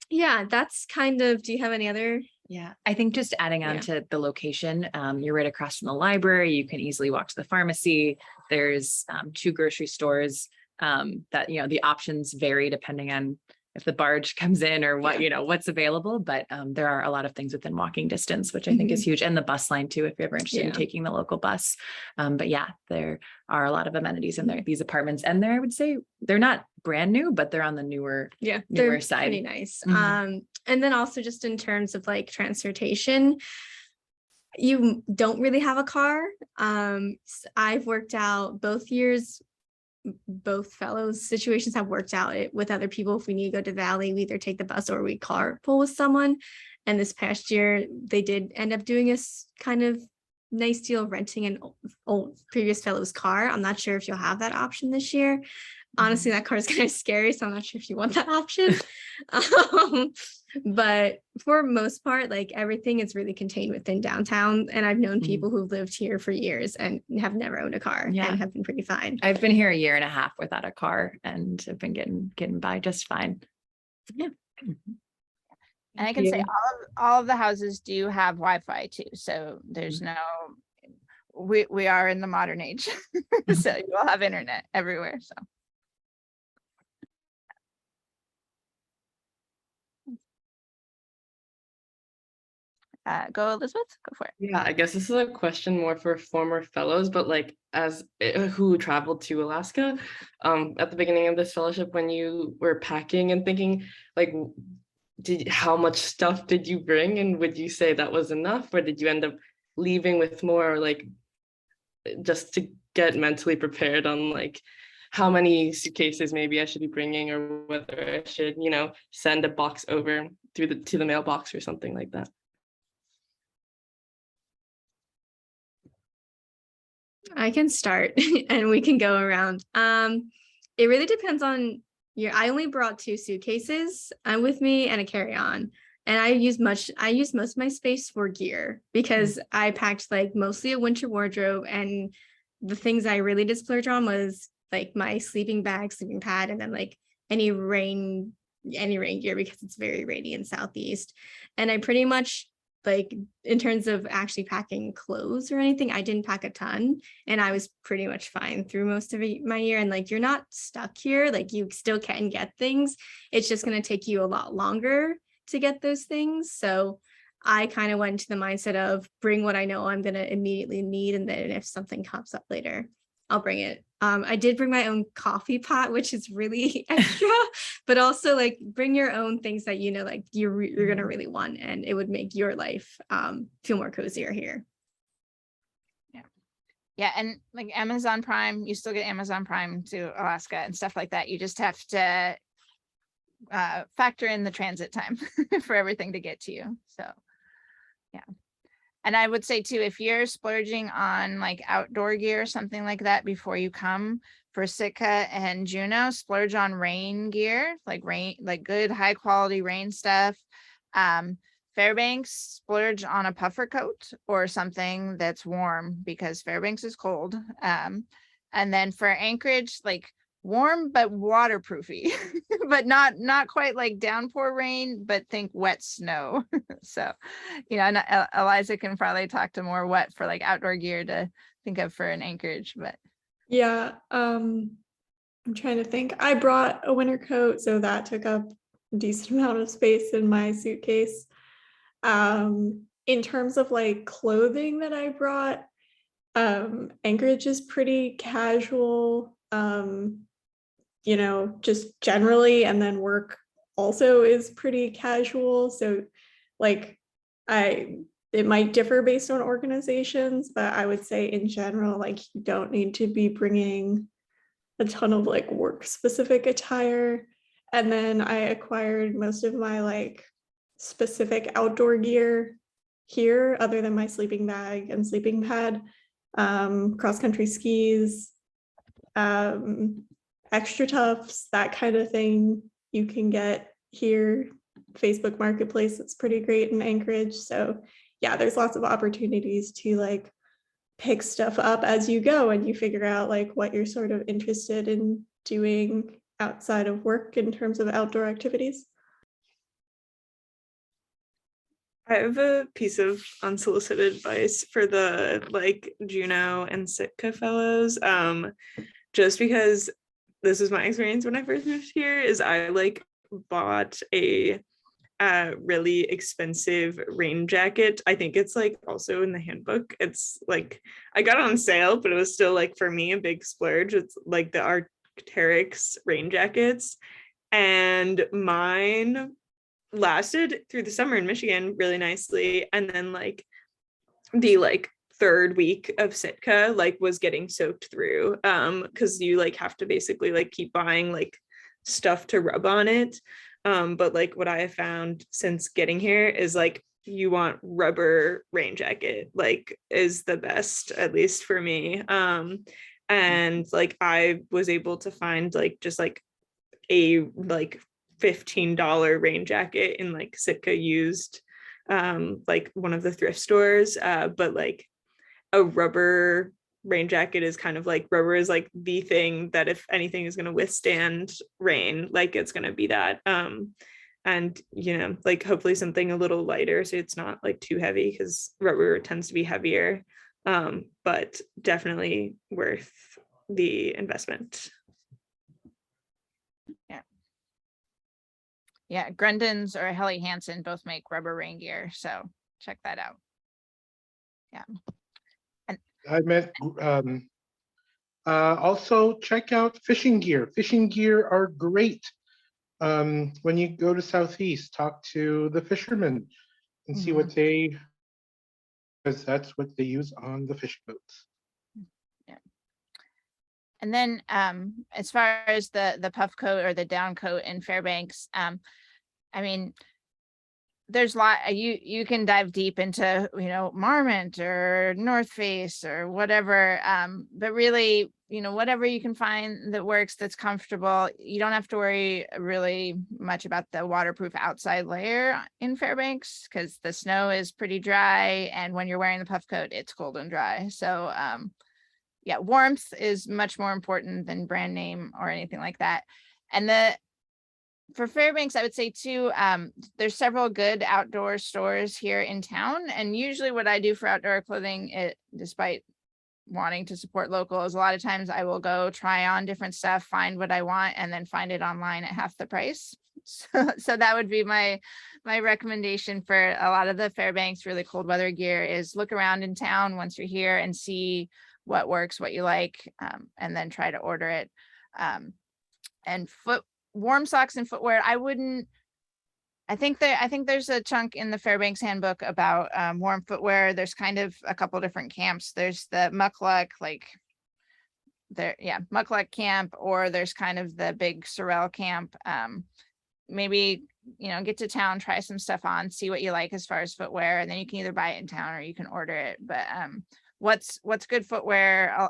yeah, that's kind of, do you have any other? Yeah, I think just adding on to the location, you're right across from the library. You can easily walk to the pharmacy. There's 2 grocery stores that, the options vary depending on if the barge comes in or what, what's available. But there are a lot of things within walking distance, which I think is huge. And the bus line too, if you're ever interested in taking the local bus. But yeah, there are a lot of amenities in there, these apartments. And I would say they're not brand new, but they're on the newer side. Pretty nice. And then also just in terms of like transportation, you don't really have a car. I've worked out both years, both fellows situations have worked out with other people. If we need to go to Valley, we either take the bus or we carpool with someone. And this past year, they did end up doing a kind of nice deal of renting an old previous fellow's car. I'm not sure if you'll have that option this year. Honestly, that car is kind of scary, so I'm not sure if you want that option. But for most part, like everything is really contained within downtown. And I've known people who've lived here for years and have never owned a car and have been pretty fine. I've been here a year and a half without a car and have been getting by just fine. Yeah. And I can say all of the houses do have Wi-Fi too. So there's no, we are in the modern age. So you will have internet everywhere. So. Go Elizabeth, go for it. Yeah, I guess this is a question more for former fellows, but like who traveled to Alaska, at the beginning of this fellowship, when you were packing and thinking, like, how much stuff did you bring, and would you say that was enough, or did you end up leaving with more, or like just to get mentally prepared on like how many suitcases maybe I should be bringing, or whether I should, send a box over to the mailbox or something like that? I can start and we can go around. It really depends on I only brought 2 suitcases with me and a carry-on. And I use most of my space for gear because I packed like mostly a winter wardrobe, and the things I really did splurge on was like my sleeping bag, sleeping pad, and then like any rain gear because it's very rainy in Southeast. And I pretty much, like in terms of actually packing clothes or anything, I didn't pack a ton, and I was pretty much fine through most of my year. And like, you're not stuck here, like you still can get things. It's just going to take you a lot longer to get those things. So I kind of went into the mindset of bring what I know I'm going to immediately need. And then if something comes up later, I'll bring it. I did bring my own coffee pot, which is really extra, but also like bring your own things that you know like you're gonna really want, and it would make your life feel more cozier here. Yeah, and like Amazon Prime, you still get Amazon Prime to Alaska and stuff like that. You just have to factor in the transit time for everything to get to you. So yeah. And I would say too, if you're splurging on like outdoor gear or something like that before you come for Sitka and Juneau, splurge on rain gear, like good high quality rain stuff. Fairbanks, splurge on a puffer coat or something that's warm because Fairbanks is cold. And then for Anchorage, like warm but waterproofy, but not quite like downpour rain, but think wet snow. So, and Eliza can probably talk to more wet for like outdoor gear to think of for an Anchorage, but yeah, I'm trying to think. I brought a winter coat, so that took up a decent amount of space in my suitcase. In terms of like clothing that I brought, Anchorage is pretty casual, just generally, and then work also is pretty casual. So like it might differ based on organizations, but I would say in general, like you don't need to be bringing a ton of like work specific attire. And then I acquired most of my like specific outdoor gear here, other than my sleeping bag and sleeping pad, cross-country skis, extra tufts, that kind of thing you can get here. Facebook Marketplace, it's pretty great in Anchorage. So yeah, there's lots of opportunities to like pick stuff up as you go, and you figure out like what you're sort of interested in doing outside of work in terms of outdoor activities. I have a piece of unsolicited advice for the like Juneau and Sitka fellows. Just because this was my experience when I first moved here, is I like bought a really expensive rain jacket. I think it's like also in the handbook. It's like I got it on sale, but it was still like for me a big splurge. It's like the Arc'teryx rain jackets, and mine lasted through the summer in Michigan really nicely, and then like the like third week of Sitka like was getting soaked through because you like have to basically like keep buying like stuff to rub on it. But like what I have found since getting here is like you want rubber rain jacket, like is the best, at least for me. And like I was able to find like just like a like $15 rain jacket in like Sitka used, like one of the thrift stores, but like a rubber rain jacket is kind of like, rubber is like the thing that if anything is going to withstand rain, like it's going to be that. And like hopefully something a little lighter so it's not like too heavy, because rubber tends to be heavier, but definitely worth the investment. Yeah, Grundon's or Helly Hansen both make rubber rain gear, so check that out. Yeah. I meant also check out fishing gear. Fishing gear are great. When you go to Southeast, talk to the fishermen and see what they, because that's what they use on the fishing boats. Yeah. And then as far as the puff coat or the down coat in Fairbanks, I mean, there's a lot, you can dive deep into, Marmot or North Face or whatever, but really, whatever you can find that works, that's comfortable. You don't have to worry really much about the waterproof outside layer in Fairbanks, because the snow is pretty dry, and when you're wearing the puff coat, it's cold and dry. So yeah, warmth is much more important than brand name or anything like that. And for Fairbanks, I would say too, there's several good outdoor stores here in town. And usually what I do for outdoor clothing, despite wanting to support local, is a lot of times I will go try on different stuff, find what I want, and then find it online at half the price. So that would be my recommendation for a lot of the Fairbanks really cold weather gear, is look around in town once you're here and see what works, what you like, and then try to order it. And warm socks and footwear, I think there's a chunk in the Fairbanks handbook about warm footwear. There's kind of a couple different camps. There's the muckluck, muckluck camp, or there's kind of the big sorrel camp. Maybe, get to town, try some stuff on, see what you like as far as footwear, and then you can either buy it in town or you can order it. But what's good footwear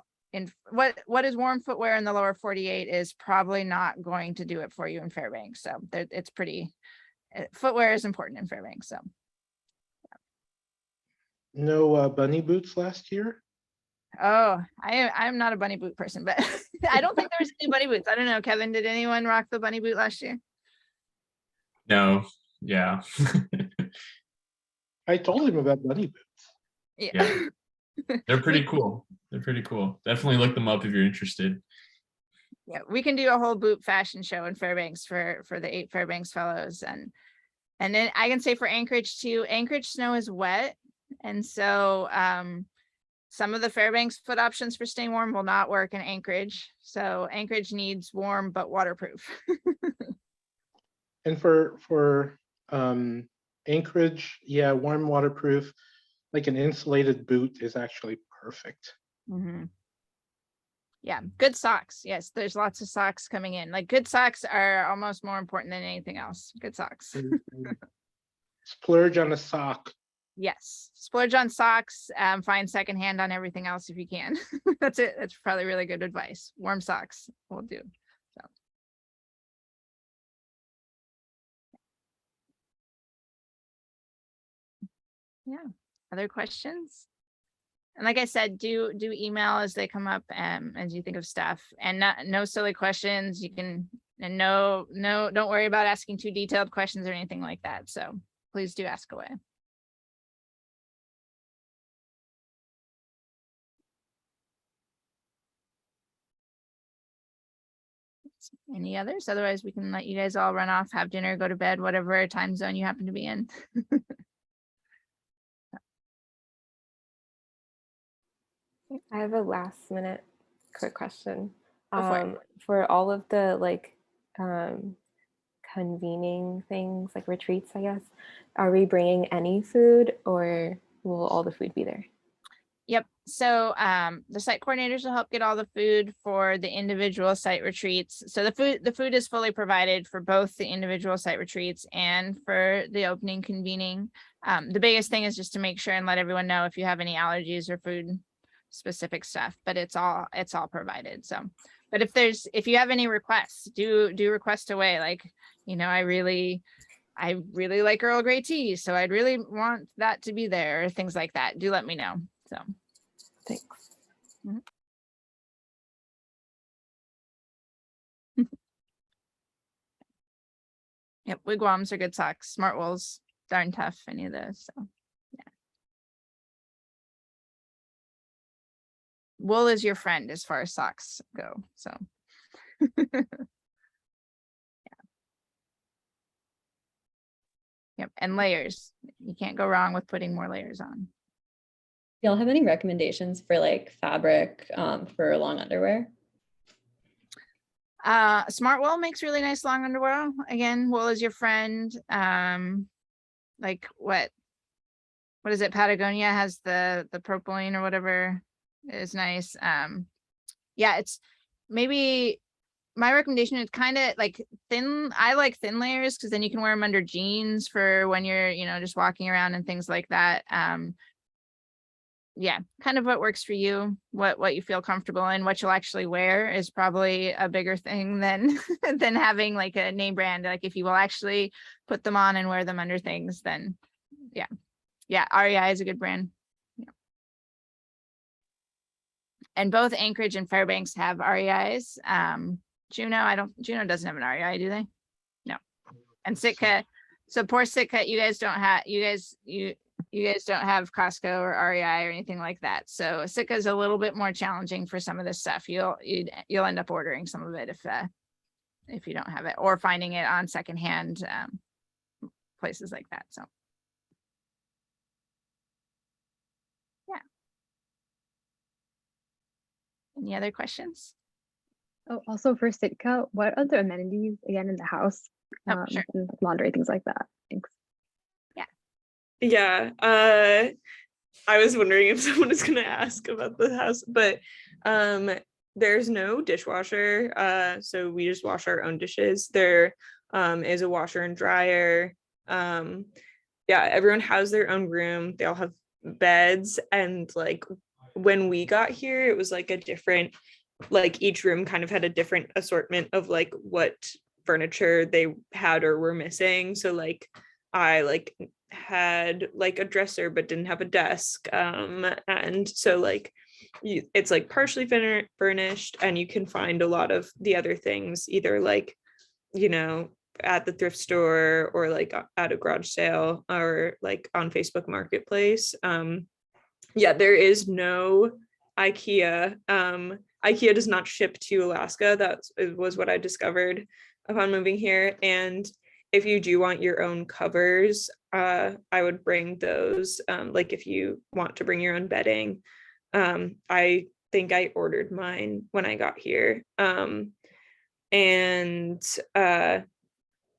what is warm footwear in the lower 48 is probably not going to do it for you in Fairbanks. So it's pretty, footwear is important in Fairbanks. So No bunny boots last year? oh, I'm not a bunny boot person, but I don't think there was any bunny boots. I don't know, Kevin, did anyone rock the bunny boot last year? No, yeah. I told him about bunny boots. Yeah. They're pretty cool. They're pretty cool. Definitely look them up if you're interested. Yeah, we can do a whole boot fashion show in Fairbanks for the 8 Fairbanks fellows. And then I can say for Anchorage too, Anchorage snow is wet. And so some of the Fairbanks foot options for staying warm will not work in Anchorage. So Anchorage needs warm but waterproof. And for Anchorage, yeah, warm, waterproof, like an insulated boot is actually perfect. Mm-hmm. Yeah, good socks. Yes, there's lots of socks coming in. Like good socks are almost more important than anything else. Good socks. Splurge on a sock. Yes, splurge on socks. Find secondhand on everything else if you can. That's it. That's probably really good advice. Warm socks will do. So. Yeah. Other questions? And like I said, do email as they come up, as you think of stuff, and no silly questions. You can, and no, don't worry about asking too detailed questions or anything like that. So please do ask away. Any others? Otherwise, we can let you guys all run off, have dinner, go to bed, whatever time zone you happen to be in. I have a last minute quick question. Go for it. For all of the convening things, like retreats, I guess, are we bringing any food or will all the food be there? Yep. So the site coordinators will help get all the food for the individual site retreats. So the food is fully provided for both the individual site retreats and for the opening convening. The biggest thing is just to make sure and let everyone know if you have any allergies or food specific stuff, but it's all provided. So, but if you have any requests, do request away. Like, I really like Earl Grey tea, so I'd really want that to be there, or things like that. Do let me know. So thanks. Mm-hmm. Yep, wigwams are good socks. Smart wools, darn tough, any of those. So yeah. Wool is your friend as far as socks go. So yeah. Yep, and layers. You can't go wrong with putting more layers on. Y'all have any recommendations for like fabric for long underwear? Smart wool makes really nice long underwear. Again, wool is your friend. Like what is it? Patagonia has the propylene or whatever is nice. Yeah, it's maybe my recommendation is kind of like thin. I like thin layers because then you can wear them under jeans for when you're, just walking around and things like that. Yeah, kind of what works for you, what you feel comfortable in, what you'll actually wear is probably a bigger thing than than having like a name brand. Like if you will actually put them on and wear them under things, then yeah, REI is a good brand. Yeah. And both Anchorage and Fairbanks have REIs. Juneau doesn't have an REI, do they? No. And Sitka, so poor Sitka, you guys don't have Costco or REI or anything like that. So Sitka is a little bit more challenging for some of this stuff. You'll end up ordering some of it if you don't have it, or finding it on secondhand places like that. So yeah. Any other questions? Oh, also for Sitka, what are the amenities again in the house? Oh, sure. And like laundry, things like that. Thanks. Yeah, I was wondering if someone was gonna ask about the house, but there's no dishwasher, so we just wash our own dishes. There is a washer and dryer. Yeah, everyone has their own room. They all have beds, and like when we got here, it was like a different, like each room kind of had a different assortment of like what furniture they had or were missing. So like I like had like a dresser but didn't have a desk, and so like it's like partially furnished, and you can find a lot of the other things either like, you know, at the thrift store or like at a garage sale or like on Facebook Marketplace. Yeah, there is no IKEA. IKEA does not ship to Alaska. That was what I discovered upon moving here. And if you do want your own covers, I would bring those. Like if you want to bring your own bedding, I think I ordered mine when I got here. And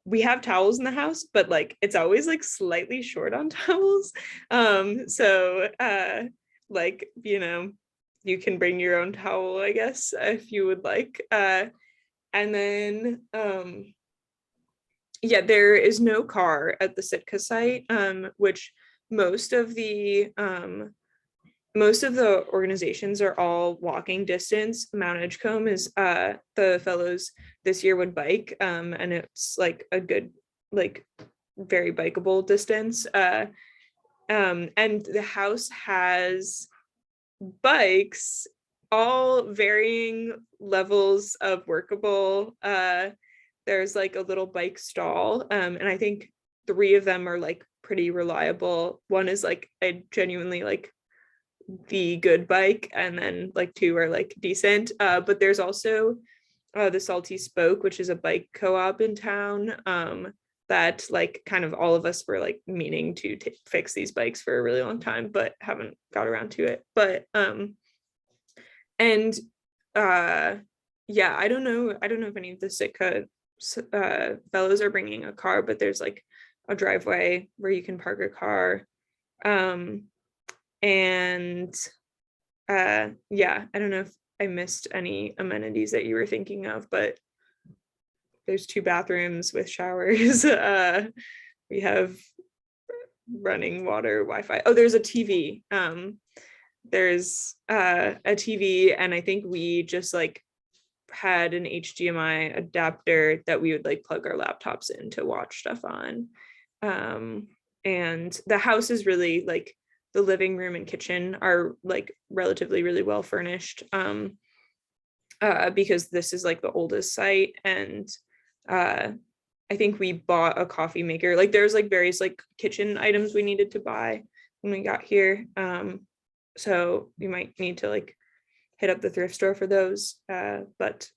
we have towels in the house, but like it's always like slightly short on towels. So like, you know, you can bring your own towel, I guess, if you would like. And then yeah, there is no car at the Sitka site, which most of the organizations are all walking distance. Mount Edgecombe is the fellows this year would bike, and it's like a good, like very bikeable distance. And the house has bikes, all varying levels of workable. There's like a little bike stall, and I think 3 of them are like pretty reliable. One is like a genuinely like the good bike, and then like 2 are like decent. But there's also the Salty Spoke, which is a bike co-op in town, that like kind of all of us were like meaning to fix these bikes for a really long time, but haven't got around to it. But and yeah, I don't know if any of the Sitka fellows are bringing a car, but there's like a driveway where you can park a car. And yeah, I don't know if I missed any amenities that you were thinking of, but there's 2 bathrooms with showers. We have running water, Wi-Fi. Oh, there's a TV. There's a TV, and I think we just like had an HDMI adapter that we would like plug our laptops in to watch stuff on. And the house is really like, the living room and kitchen are like relatively really well furnished, because this is like the oldest site. And I think we bought a coffee maker. Like there's like various like kitchen items we needed to buy when we got here. So we might need to like hit up the thrift store for those. But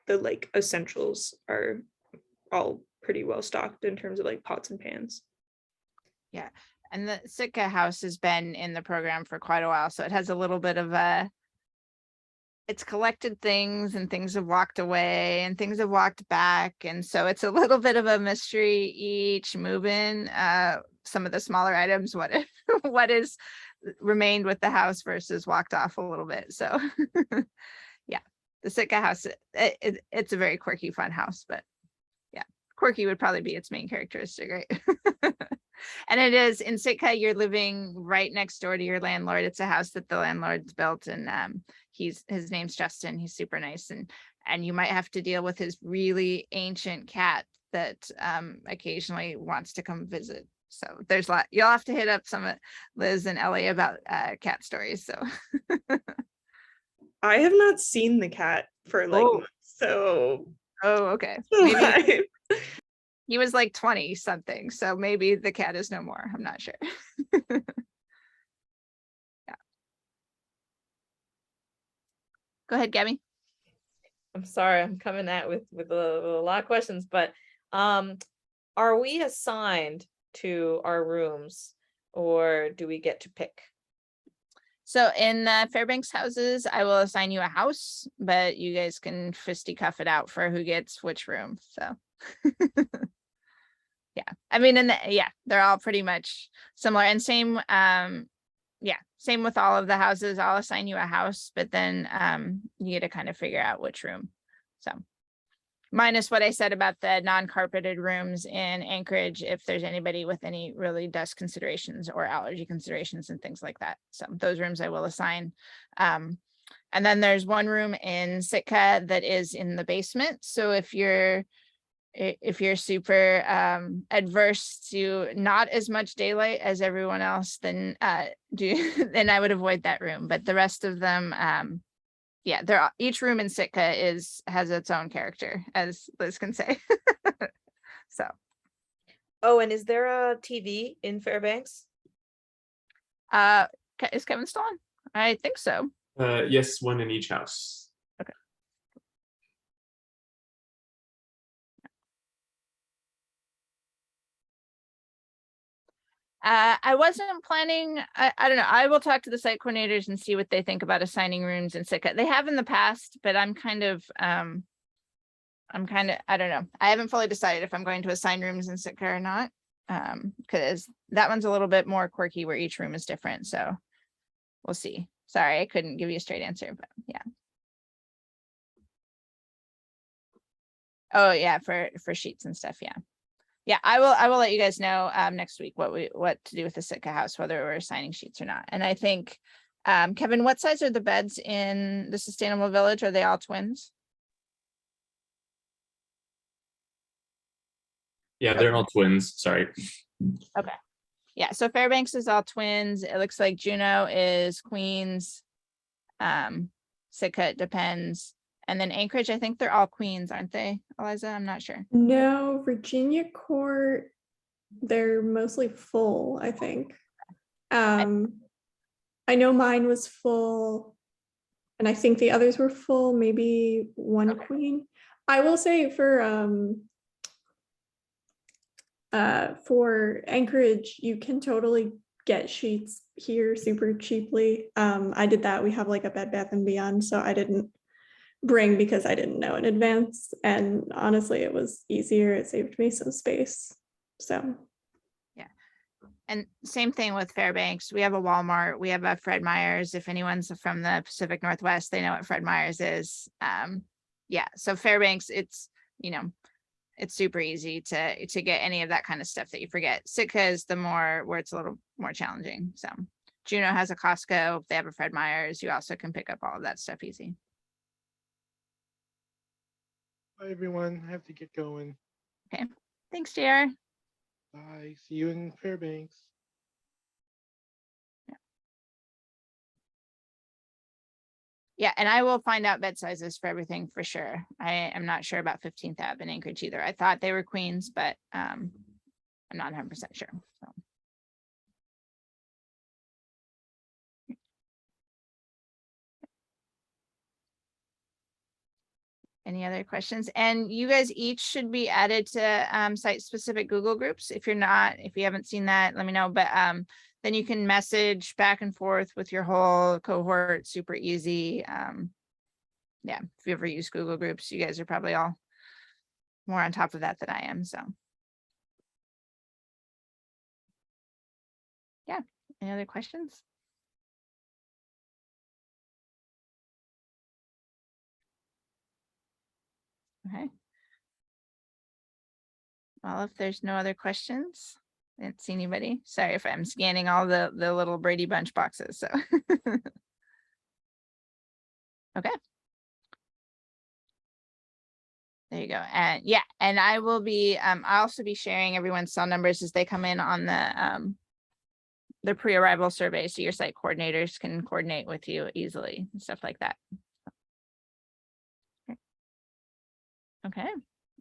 the like essentials are all pretty well stocked in terms of like pots and pans. Yeah. And the Sitka house has been in the program for quite a while. So it has a little bit of it's collected things, and things have walked away and things have walked back. And so it's a little bit of a mystery each move in, some of the smaller items, what is remained with the house versus walked off a little bit. So yeah, the Sitka house, it's a very quirky, fun house, but yeah, quirky would probably be its main characteristic, right? And it is in Sitka, you're living right next door to your landlord. It's a house that the landlord's built, and his name's Justin. He's super nice, and you might have to deal with his really ancient cat that occasionally wants to come visit. So there's a lot. You'll have to hit up some of Liz and Ellie about cat stories. So I have not seen the cat for like months, so okay, maybe. He was like 20 something, so maybe the cat is no more. I'm not sure. Yeah. Go ahead, Gabby. I'm sorry, I'm coming at with a lot of questions, but are we assigned to our rooms, or do we get to pick? So in the Fairbanks houses, I will assign you a house, but you guys can fisticuff it out for who gets which room. So yeah, I mean, they're all pretty much similar, and same. Same with all of the houses. I'll assign you a house, but then you get to kind of figure out which room. So minus what I said about the non-carpeted rooms in Anchorage, if there's anybody with any really dust considerations or allergy considerations and things like that. So those rooms I will assign. And then there's one room in Sitka that is in the basement. So if you're super adverse to not as much daylight as everyone else, then then I would avoid that room. But the rest of them, each room in Sitka has its own character, as Liz can say. So. Oh, and is there a TV in Fairbanks? Is Kevin still on? I think so. Yes, one in each house. Okay. I wasn't planning, I don't know. I will talk to the site coordinators and see what they think about assigning rooms in Sitka. They have in the past, but I don't know. I haven't fully decided if I'm going to assign rooms in Sitka or not. Because that one's a little bit more quirky where each room is different. So we'll see. Sorry, I couldn't give you a straight answer, but yeah. Oh yeah, for sheets and stuff, yeah. Yeah, I will let you guys know next week what to do with the Sitka house, whether we're assigning sheets or not. And I think, Kevin, what size are the beds in the Sustainable Village? Are they all twins? Yeah, they're all twins. Sorry. Okay. Yeah, so Fairbanks is all twins. It looks like Juneau is queens. Sitka, it depends. And then Anchorage, I think they're all queens, aren't they, Eliza? I'm not sure. No, Virginia Court, they're mostly full, I think. I know mine was full, and I think the others were full, maybe one queen. I will say for Anchorage, you can totally get sheets here super cheaply. I did that. We have like a Bed Bath & Beyond, so I didn't bring because I didn't know in advance, and honestly it was easier. It saved me some space. So yeah, and same thing with Fairbanks. We have a Walmart, we have a Fred Meyer's. If anyone's from the Pacific Northwest, they know what Fred Meyer's is. Yeah, so Fairbanks, it's it's super easy to get any of that kind of stuff that you forget. Sitka is the more where it's a little more challenging. So Juneau has a Costco, they have a Fred Meyer's. You also can pick up all of that stuff easy. Bye, everyone. I have to get going. Okay. Thanks, JR. Bye. See you in Fairbanks. Yeah, and I will find out bed sizes for everything for sure. I am not sure about 15th Ave in Anchorage either. I thought they were queens, but I'm not 100% sure. So. Any other questions? And you guys each should be added to site-specific Google groups. If you're not, if you haven't seen that, let me know. But then you can message back and forth with your whole cohort, super easy. Yeah, if you ever use Google Groups, you guys are probably all more on top of that than I am. So yeah, any other questions? Okay. Well, if there's no other questions, I didn't see anybody. Sorry if I'm scanning all the little Brady Bunch boxes. So okay. There you go. And yeah, and I will be I'll also be sharing everyone's cell numbers as they come in on the pre-arrival survey, so your site coordinators can coordinate with you easily and stuff like that. Okay.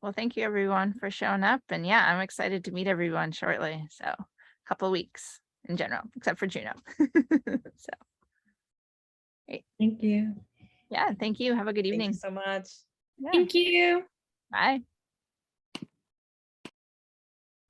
Well, thank you everyone for showing up, and yeah, I'm excited to meet everyone shortly. So a couple of weeks in general, except for Juneau. So great. Thank you. Yeah, thank you. Have a good evening. Thank you so much. Yeah. Thank you. Bye.